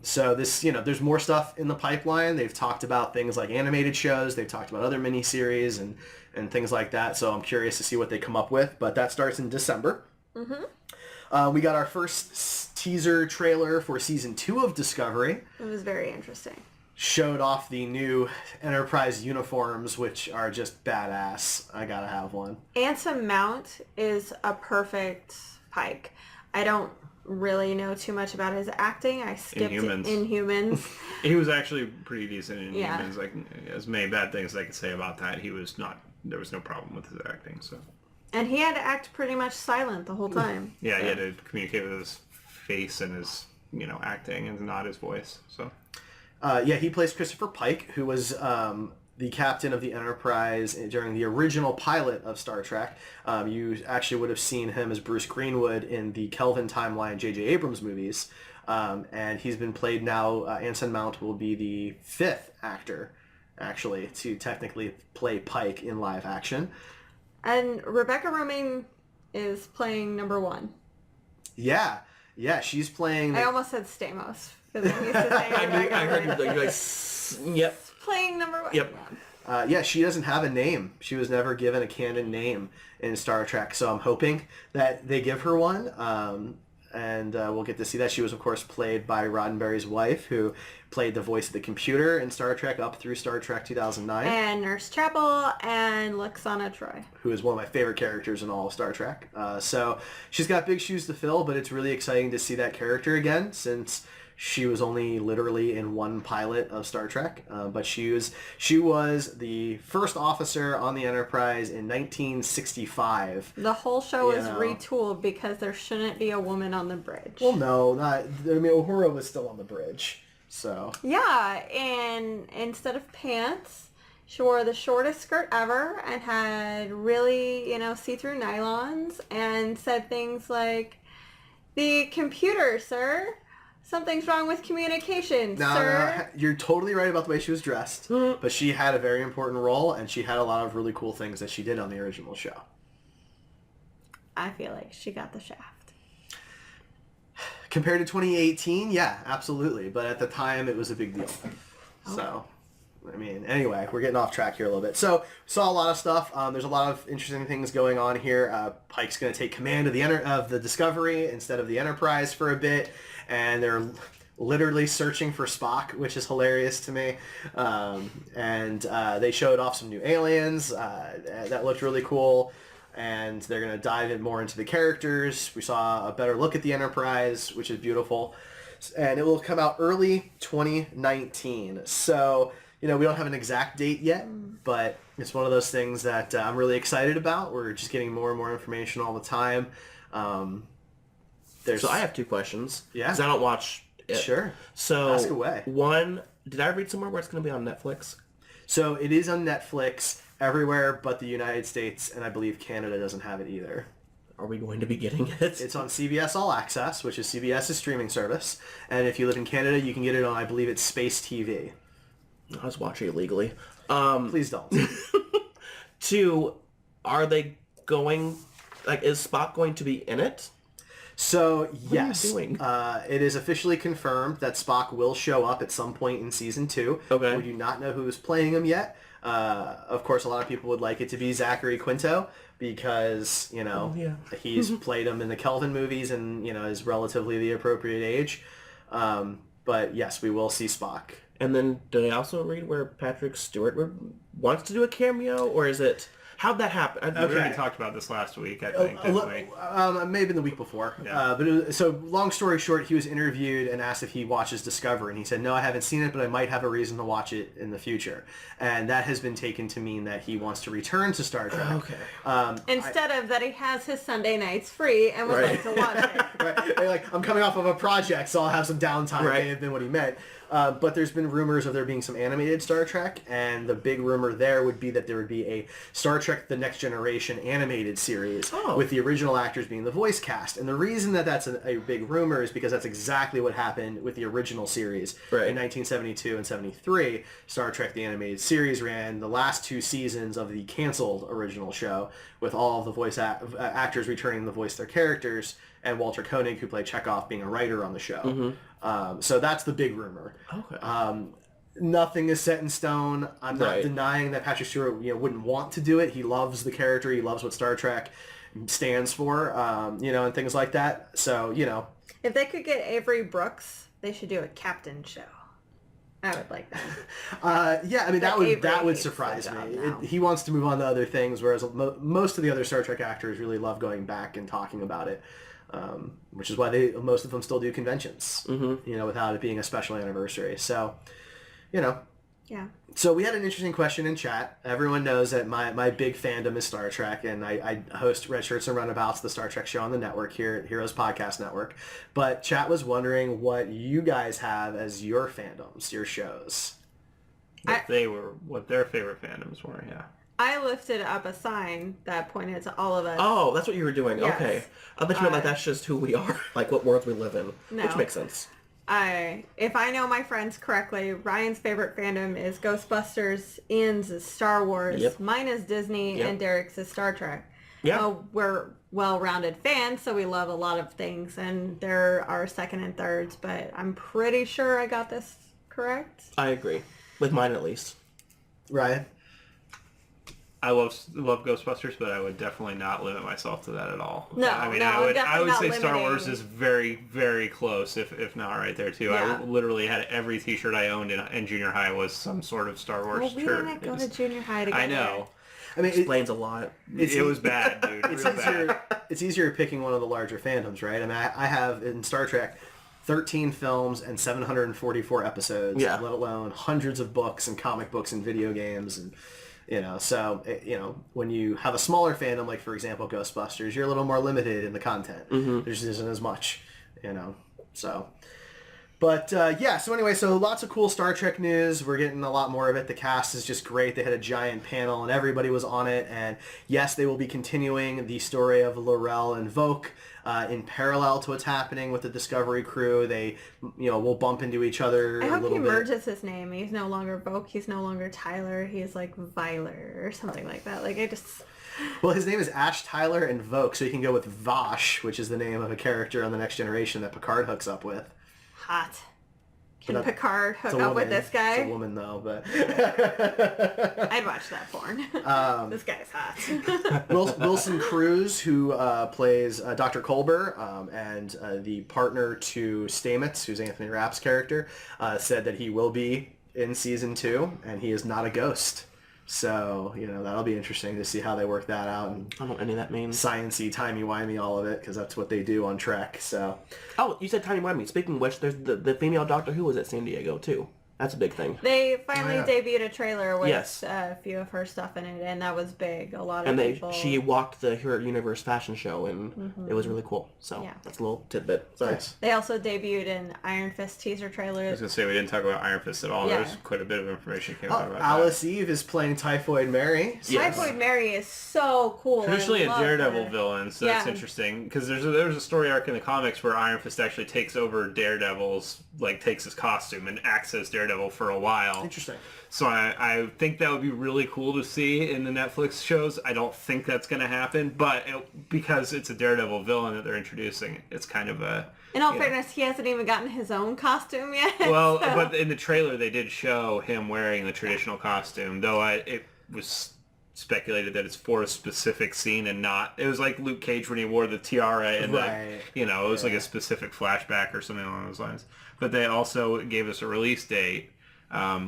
So this, there's more stuff in the pipeline. They've talked about things like animated shows. They've talked about other miniseries and things like that. So I'm curious to see what they come up with. But that starts in December. Mm-hmm. We got our first teaser trailer for season 2 of Discovery. It was very interesting. Showed off the new Enterprise uniforms, which are just badass. I gotta have one. Anson Mount is a perfect Pike. I don't really know too much about his acting. I skipped Inhumans. He was actually pretty decent in Yeah. Humans. Like, as many bad things as I could say about that, he was not. There was no problem with his acting. So. And he had to act pretty much silent the whole time. Yeah, he had to communicate with his face and his, acting and not his voice. So. He plays Christopher Pike, who was the captain of the Enterprise during the original pilot of Star Trek. You actually would have seen him as Bruce Greenwood in the Kelvin timeline J.J. Abrams movies. And he's been played now, Anson Mount will be the 5th actor, actually, to technically play Pike in live action. And Rebecca Romijn is playing number 1. Yeah, she's playing... I almost said Stamos. Because I used to say I heard you like, yep. Playing number 1. Yep. She doesn't have a name. She was never given a canon name in Star Trek, so I'm hoping that they give her one, and we'll get to see that. She was, of course, played by Roddenberry's wife, who played the voice of the computer in Star Trek up through Star Trek 2009. And Nurse Chapel and Lwaxana Troi. Who is one of my favorite characters in all of Star Trek. So she's got big shoes to fill, but it's really exciting to see that character again, since... she was only literally in one pilot of Star Trek, but she was the first officer on the Enterprise in 1965. The whole show is retooled because there shouldn't be a woman on the bridge. Well, no, Uhura was still on the bridge, so. Yeah, and instead of pants, she wore the shortest skirt ever and had really, see-through nylons and said things like, "The computer, sir. Something's wrong with communication, sir." No, you're totally right about the way she was dressed, but she had a very important role, and she had a lot of really cool things that she did on the original show. I feel like she got the shaft. Compared to 2018, yeah, absolutely. But at the time, it was a big deal. So, I mean, anyway, we're getting off track here a little bit. So, saw a lot of stuff. There's a lot of interesting things going on here. Pike's going to take command of the Discovery instead of the Enterprise for a bit, and they're literally searching for Spock, which is hilarious to me. And they showed off some new aliens that looked really cool. And they're going to dive in more into the characters. We saw a better look at the Enterprise, which is beautiful. And it will come out early 2019. So, we don't have an exact date yet, but it's one of those things that I'm really excited about. We're just getting more and more information all the time. So I have 2 questions. Yeah. Because I don't watch it. Sure. So, ask away. One, did I read somewhere where it's going to be on Netflix? So it is on Netflix everywhere but the United States, and I believe Canada doesn't have it either. Are we going to be getting it? It's on CBS All Access, which is CBS's streaming service. And if you live in Canada, you can get it on, I believe it's Space TV. I was watching it illegally. Please don't. 2, are they going... is Spock going to be in it? So, yes. What are you doing? It is officially confirmed that Spock will show up at some point in Season 2. Okay. We do not know who's playing him yet. Of course, a lot of people would like it to be Zachary Quinto because, he's played him in the Kelvin movies and, is relatively the appropriate age. But, yes, we will see Spock. And then, did I also read where Patrick Stewart wants to do a cameo, or is it... How'd that happen? We already talked about this last week, I think, didn't we? Maybe the week before. Yeah. So long story short, he was interviewed and asked if he watches Discovery, and he said, no, I haven't seen it, but I might have a reason to watch it in the future. And that has been taken to mean that he wants to return to Star Trek. Okay. Instead of that he has his Sunday nights free and would like to watch it. Right. I'm coming off of a project, so I'll have some downtime. Right. May have been what he meant. But there's been rumors of there being some animated Star Trek, and the big rumor there would be that there would be a Star Trek The Next Generation animated series with the original actors being the voice cast. And the reason that that's a big rumor is because that's exactly what happened with the original series. Right. In 1972 and 73, Star Trek The Animated Series ran the last 2 seasons of the canceled original show with all of the voice actors returning to voice their characters, and Walter Koenig, who played Chekhov, being a writer on the show. So that's the big rumor. Okay. Nothing is set in stone. I'm not denying that Patrick Stewart wouldn't want to do it. He loves the character. He loves what Star Trek stands for, and things like that. So, If they could get Avery Brooks, they should do a captain show. I would like that. Yeah, I mean, that would surprise me. He wants to move on to other things, whereas most of the other Star Trek actors really love going back and talking about it. Which is why most of them still do conventions, without it being a special anniversary. So, Yeah. So we had an interesting question in chat. Everyone knows that my big fandom is Star Trek, and I host Redshirts and Runabouts, the Star Trek show on the network here at Heroes Podcast Network. But chat was wondering what you guys have as your fandoms, your shows. What their favorite fandoms were, yeah. I lifted up a sign that pointed to all of us. Oh, that's what you were doing. Yes. Okay. I thought you meant like that's just who we are, like what world we live in, which makes sense. If I know my friends correctly, Ryan's favorite fandom is Ghostbusters, Ian's is Star Wars, mine is Disney, and Derek's is Star Trek. Yeah. We're well-rounded fans, so we love a lot of things, and there are second and thirds, but I'm pretty sure I got this correct. I agree. With mine at least. Ryan? I love Ghostbusters, but I would definitely not limit myself to that at all. No, I mean, no, I would say not Star Wars limiting. is very, very close, if not right there too. Yeah. I literally had every T-shirt I owned in junior high was some sort of Star Wars Well, we shirt. didn't go to junior high together. I know. I mean, Explains a lot. It was bad, dude. It's Real bad. it's easier picking one of the larger fandoms, right? I mean, I have in Star Trek 13 films and 744 episodes, let alone hundreds of books and comic books and video games, and when you have a smaller fandom, like for example Ghostbusters, you're a little more limited in the content. There just isn't as much, so. But so anyway, so lots of cool Star Trek news. We're getting a lot more of it. The cast is just great. They had a giant panel and everybody was on it. And yes, they will be continuing the story of L'Rell and Voq in parallel to what's happening with the Discovery crew. They, will bump into each other I a hope little he bit. merges his name. He's no longer Voq. He's no longer Tyler. He's like Vyler or something like that. Like, I just... Well, his name is Ash Tyler and Voq, so you can go with Vosh, which is the name of a character on The Next Generation that Picard hooks up with. Hot. Can But Picard hook It's a up with woman. this guy? It's a woman, though, but... I'd watch that porn. This guy's hot. Wilson Cruz, who plays Dr. Culber, and the partner to Stamets, who's Anthony Rapp's character, said that he will be in season 2, and he is not a ghost. So, that'll be interesting to see how they work that out. And I don't know any of that means. Science-y, timey-wimey, all of it, because that's what they do on Trek, so... Oh, you said timey-wimey. Speaking of which, there's the female Doctor Who was at San Diego, too. That's a big thing. They finally yeah. debuted a trailer with Yes. a few of her stuff in it, and that was big. A lot of people... she walked the Hero Universe fashion show, and it was really cool. So Yeah. that's a little tidbit. Sorry. Nice. They also debuted an Iron Fist teaser I trailer. was gonna say we didn't talk about Iron Fist at all. Yeah. There's quite a bit of information came out about Alice Eve is playing Typhoid Mary. So Yes. Typhoid Mary is so cool. that. Traditionally I a love Daredevil her. villain, so that's Yeah. interesting because there's a story arc in the comics where Iron Fist actually takes over Daredevil's, like takes his costume and acts as Daredevil for a while. Interesting. So I think that would be really cool to see in the Netflix shows. I don't think that's going to happen, but because it's a Daredevil villain that they're introducing, it's kind of a... In all Yeah. fairness, he hasn't even gotten his own costume yet. Well, so- but in the trailer they did show him wearing the traditional costume, though it was speculated that it's for a specific scene and not... It was like Luke Cage when he wore the tiara and Right. it was like a specific flashback or something along those lines. But they also gave us a release date,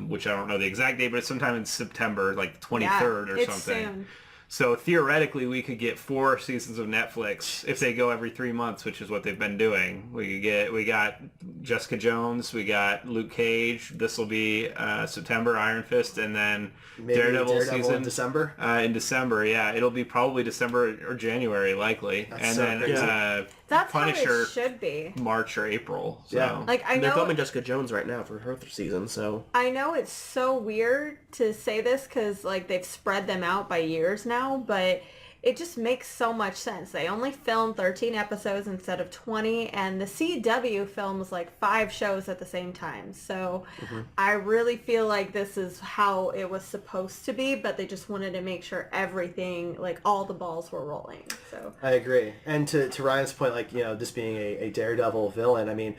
which I don't know the exact date, but it's sometime in September, like the 23rd or it's something. soon. So theoretically, we could get 4 seasons of Netflix if they go every 3 months, which is what they've been doing. We got Jessica Jones, we got Luke Cage. This will be September, Iron Fist, and then Maybe Daredevil season in December. in December. Yeah, it'll be probably December or January, likely, and so then crazy. That's Punisher how it should be. March or April. So. Yeah. Like, I They're know... filming Jessica Jones right now for her season, so... I know it's so weird to say this because, like, they've spread them out by years now, but it just makes so much sense. They only filmed 13 episodes instead of 20, and the CW films, like, 5 shows at the same time. So I really feel like this is how it was supposed to be, but they just wanted to make sure everything, like, all the balls were rolling. So I agree. And to Ryan's point, like, this being a Daredevil villain, I mean,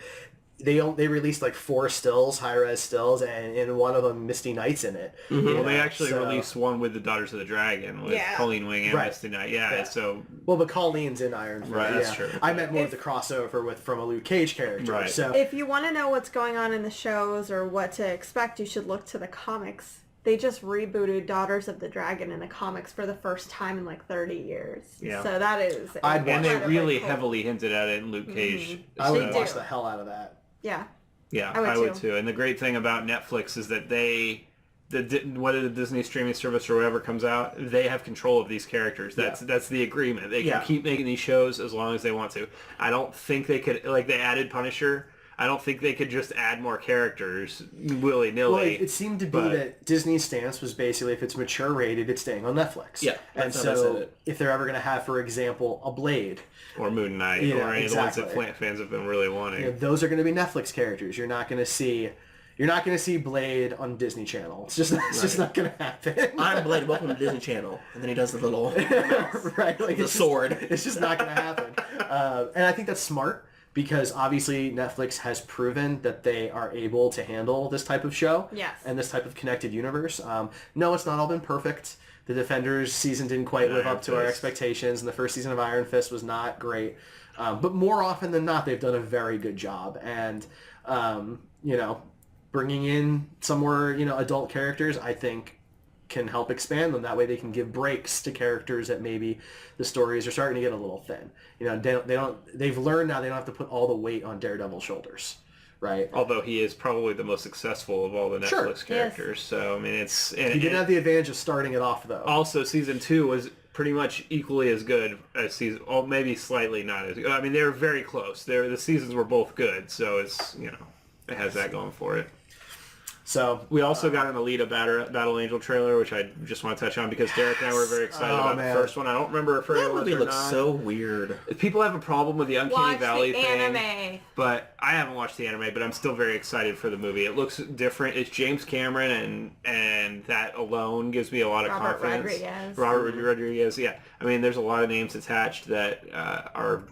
they released like 4 stills, high-res stills, and in one of them, Misty Knight's in it. Well, they actually released one with the Daughters of the Dragon with Yeah. Colleen Wing and Right. Misty Knight. Yeah, Yeah. so Well, but Colleen's in Iron Fist. Right, that's yeah. true. I meant more of the crossover from a Luke Cage character. Right. So if you want to know what's going on in the shows or what to expect, you should look to the comics. They just rebooted Daughters of the Dragon in the comics for the first time in like 30 years. Yeah. So that is... I'd and they incredibly really cool. heavily hinted at it in Luke Cage. I would They watch do. the hell out of that. Yeah. Yeah, I would too. And the great thing about Netflix is that whether the Disney streaming service or whatever comes out, they have control of these characters. That's the agreement. They can keep making these shows as long as they want to. I don't think they could, like they added Punisher. I don't think they could just add more characters willy-nilly. Well, it seemed to be that Disney's stance was basically if it's mature rated, it's staying on Netflix. Yeah, And that's how they said so it. if they're ever going to have, for example, a Blade, or Moon Knight, Yeah, or any of the ones exactly. that fans have been really wanting. those are going to be Netflix characters. You're not going to see Blade on Disney Channel. It's just not going to happen. I'm Blade, welcome to Disney Channel. And then he does the little... Right? Like the sword. It's just not going to happen. And I think that's smart because obviously Netflix has proven that they are able to handle this type of show Yes. and this type of connected universe. No, it's not all been perfect. The Defenders season didn't quite live Iron up to our Fist. expectations, and the first season of Iron Fist was not great. But more often than not, they've done a very good job. And, bringing in some more, adult characters, I think can help expand them. That way they can give breaks to characters that maybe the stories are starting to get a little thin. They've learned now they don't have to put all the weight on Daredevil's shoulders, right? Although he is probably the most successful of all the Sure. Netflix characters. So, I mean, it's... He didn't have the advantage of starting it off, though. Also, season 2 was pretty much equally as good as season... Oh, maybe slightly not as good. I mean, they were very close. The seasons were both good, so it's, it has that going for it. So we also got an Alita Battle Angel trailer, which I just want to touch on because Derek and I were very excited about the first one. I don't remember if that movie looks so weird. People have a problem with the Uncanny Valley thing. Anime. But I haven't watched the anime, but I'm still very excited for the movie. It looks different. It's James Cameron, and that alone gives me a lot of confidence. Robert Rodriguez. Yeah. I mean, there's a lot of names attached that are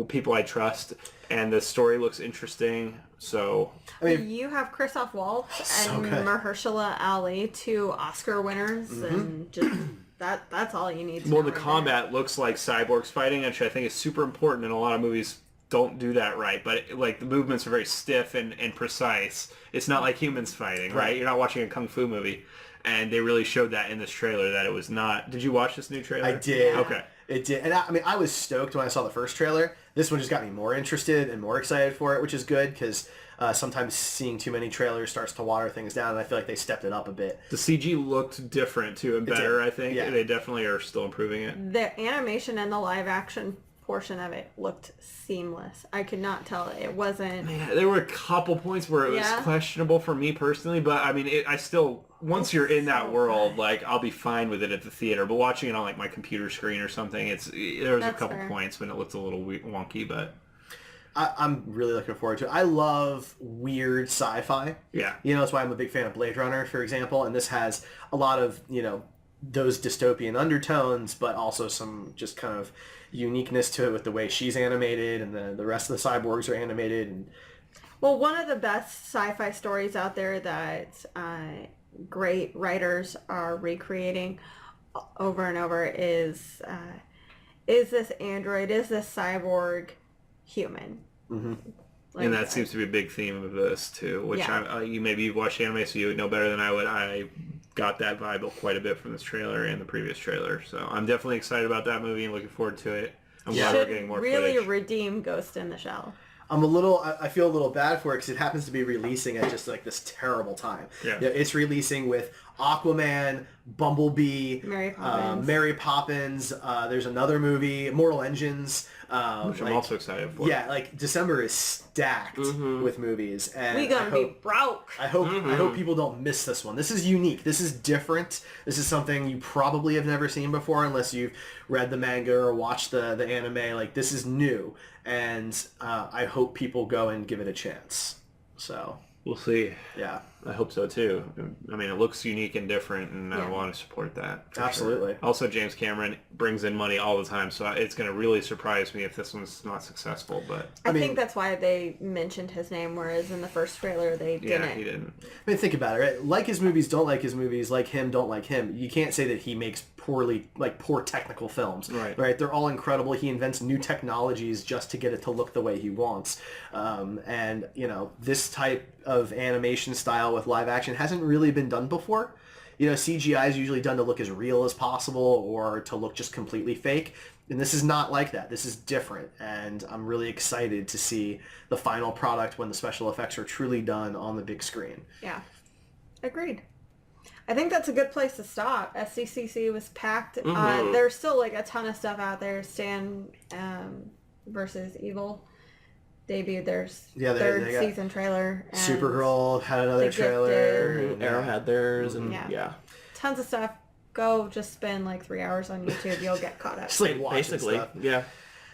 people I trust, and the story looks interesting. So I mean, you have Christoph Waltz and Mahershala Ali, 2 Oscar winners, and just that's all you need to know. Well, the combat looks like cyborgs fighting, which I think is super important, and a lot of movies don't do that right. But like the movements are very stiff and precise. It's not like humans fighting, right? You're not watching a kung fu movie. And they really showed that in this trailer that it was not. Did you watch this new trailer? I did. Okay. It did. And I mean, I was stoked when I saw the first trailer. This one just got me more interested and more excited for it, which is good because sometimes seeing too many trailers starts to water things down, and I feel like they stepped it up a bit. The CG looked different too and better, I think. Yeah. They definitely are still improving it. The animation and the live action portion of it looked seamless. I could not tell it wasn't. Man, there were a couple points where it was questionable for me personally, but I mean, I still, once you're in that world, like I'll be fine with it at the theater. But watching it on like my computer screen or something, there was a couple points when it looked a little wonky, but. I'm really looking forward to it. I love weird sci-fi. Yeah. You know, that's why I'm a big fan of Blade Runner, for example, and this has a lot of, you know, those dystopian undertones, but also some just kind of uniqueness to it with the way she's animated and the rest of the cyborgs are animated. And well, one of the best sci-fi stories out there that great writers are recreating over and over is this android, is this cyborg human? Mm-hmm. Like, and that seems to be a big theme of this too, which you've watched anime, so you would know better than I would. I got that vibe quite a bit from this trailer and the previous trailer, so I'm definitely excited about that movie and looking forward to it. I'm glad we're getting more really footage. redeem Ghost in the Shell. I feel a little bad for it because it happens to be releasing at just like this terrible time. Yeah. It's releasing with Aquaman, Bumblebee, Mary Poppins. There's another movie, Mortal Engines. Which I'm also excited for. Yeah, like December is stacked with movies, and we gonna be broke. I hope people don't miss this one. This is unique. This is different. This is something you probably have never seen before unless you've read the manga or watched the anime. Like this is new, and I hope people go and give it a chance. So we'll see. Yeah. I hope so too. I mean, it looks unique and different, and I want to support that. Absolutely. Sure. Also, James Cameron brings in money all the time, so it's going to really surprise me if this one's not successful. But I think that's why they mentioned his name, whereas in the first trailer they didn't. Yeah, he didn't. I mean, think about it. Right? Like his movies, don't like his movies. Like him, don't like him. You can't say that he makes poor technical films. Right. They're all incredible. He invents new technologies just to get it to look the way he wants. And you know, this type of animation style with live action hasn't really been done before. You know, CGI is usually done to look as real as possible or to look just completely fake. And this is not like that. This is different. And I'm really excited to see the final product when the special effects are truly done on the big screen. Yeah. Agreed. I think that's a good place to stop. SDCC was packed. There's still like a ton of stuff out there. Stan versus Evil debuted their third season trailer. And Supergirl had another trailer. Arrow had theirs, and tons of stuff. Go just spend like 3 hours on YouTube. You'll get caught up. Just like watching stuff. Yeah.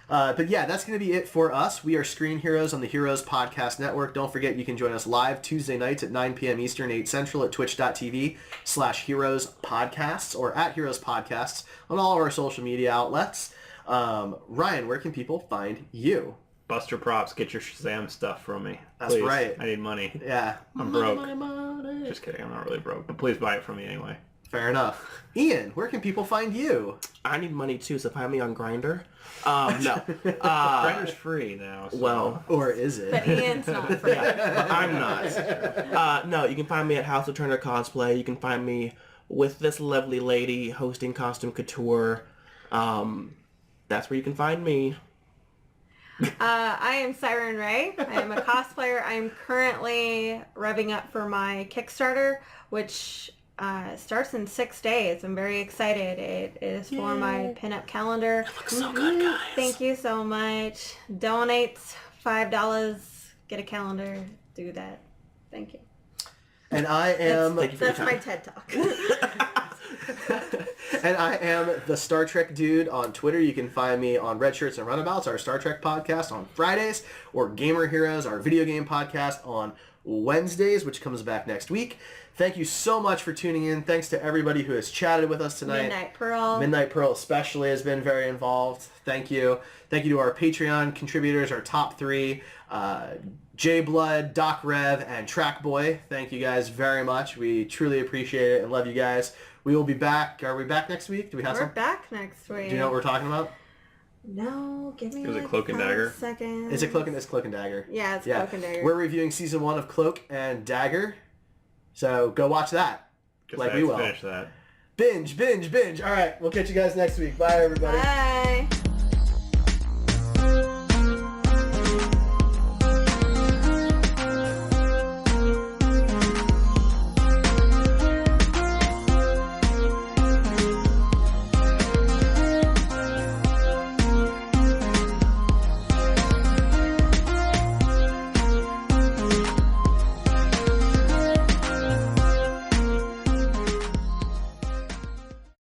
But yeah, that's going to be it for us. We are Screen Heroes on the Heroes Podcast Network. Don't forget you can join us live Tuesday nights at 9 p.m. Eastern, 8 Central at twitch.tv/Heroes Podcasts or at Heroes Podcasts on all of our social media outlets. Ryan, where can people find you? Buster Props, get your Shazam stuff from me. That's please. right. I need money. Yeah. I'm broke. Just kidding, I'm not really broke. But please buy it from me anyway. Fair enough. Ian, where can people find you? I need money too, so find me on Grindr. No. Grindr's free now. So. Well. Or is it? But Ian's not free. I'm not. No, you can find me at House of Turner Cosplay. You can find me with this lovely lady hosting Costume Couture. That's where you can find me. I am Siren Ray. I am a cosplayer. I'm currently revving up for my Kickstarter, which starts in 6 days. I'm very excited. It is for my pinup calendar. It looks so good, guys. Thank you so much. Donate $5. Get a calendar. do that. Thank you. And I am... That's my TED Talk. And I am the Star Trek Dude on Twitter. You can find me on Redshirts and Runabouts, our Star Trek podcast on Fridays, or Gamer Heroes, our video game podcast on Wednesdays, which comes back next week. Thank you so much for tuning in. Thanks to everybody who has chatted with us tonight. Midnight Pearl especially has been very involved. Thank you. Thank you to our Patreon contributors, our top 3, J Blood, Doc Rev, and Track Boy. Thank you guys very much. We truly appreciate it and love you guys. We will be back. Are we back next week? Do we have We're back next week. Do you know what we're talking about? No, give me Is it Cloak and Dagger? seconds. It's Cloak and Dagger. Yeah, it's Cloak and Dagger. We're reviewing season 1 of Cloak and Dagger. So go watch that. Like we will. Finish that. Binge. All right, we'll catch you guys next week. Bye, everybody. Bye.